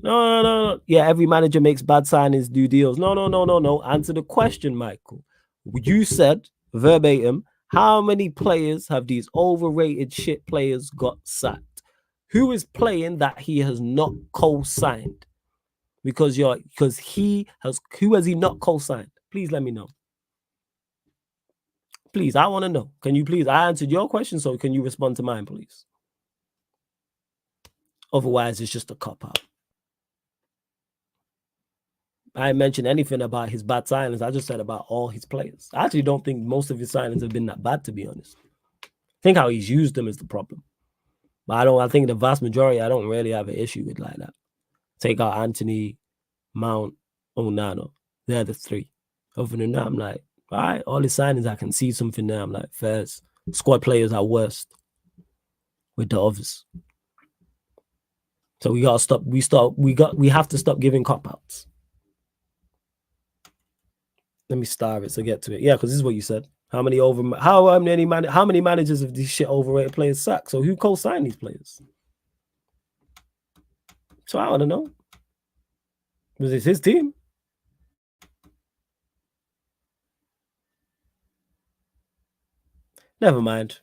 No. Yeah, every manager makes bad signings, do deals. No. Answer the question, Michael. You said verbatim, How many players have these overrated shit players got sacked? Who is playing that he has not co-signed? Because he has, who has he not co-signed? Please let me know. Please, I want to know. Can you please? I answered your question, so can you respond to mine, please? Otherwise, it's just a cop-out. I didn't mention anything about his bad signings. I just said about all his players. I actually don't think most of his signings have been that bad, to be honest. I think how he's used them is the problem. But I think the vast majority, I don't really have an issue with like that. Take out Anthony, Mount, Onana. They're the three. Other than that, I'm like, all right, all his signings, I can see something there. I'm like, first, squad players are worst with the others. So we gotta stop. We have to stop giving cop-outs. Let me star it to get to it. Yeah, because this is what you said. How many managers of these shit overrated players sacked? So who co-signed these players? So I don't know. Was it his team? Never mind.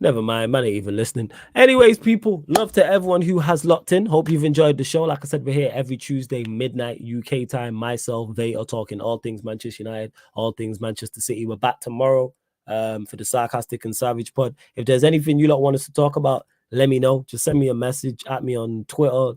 Never mind, man, ain't even listening. Anyways, people, love to everyone who has locked in. Hope you've enjoyed the show. Like I said, we're here every Tuesday, midnight UK time. Myself, they are talking all things Manchester United, all things Manchester City. We're back tomorrow for the Sarcastic and Savage pod. If there's anything you lot want us to talk about, let me know. Just send me a message at me on Twitter,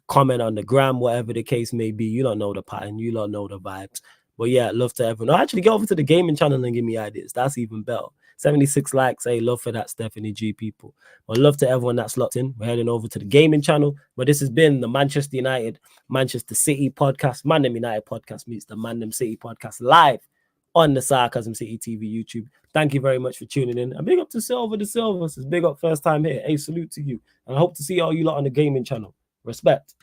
comment on the gram, whatever the case may be. You don't know the pattern. You don't know the vibes. But yeah, love to everyone. No, actually, get over to the gaming channel and give me ideas. That's even better. 76 likes. Hey, love for that, Stephanie G, people. Well, love to everyone that's locked in. We're heading over to the gaming channel. But this has been the Manchester United, Manchester City podcast. Man Them United podcast meets the Man Them City podcast live on the Sarcasm City TV YouTube. Thank you very much for tuning in. And big up to Silver the Silvers. Big up first time here. Hey, salute to you. And I hope to see all you lot on the gaming channel. Respect.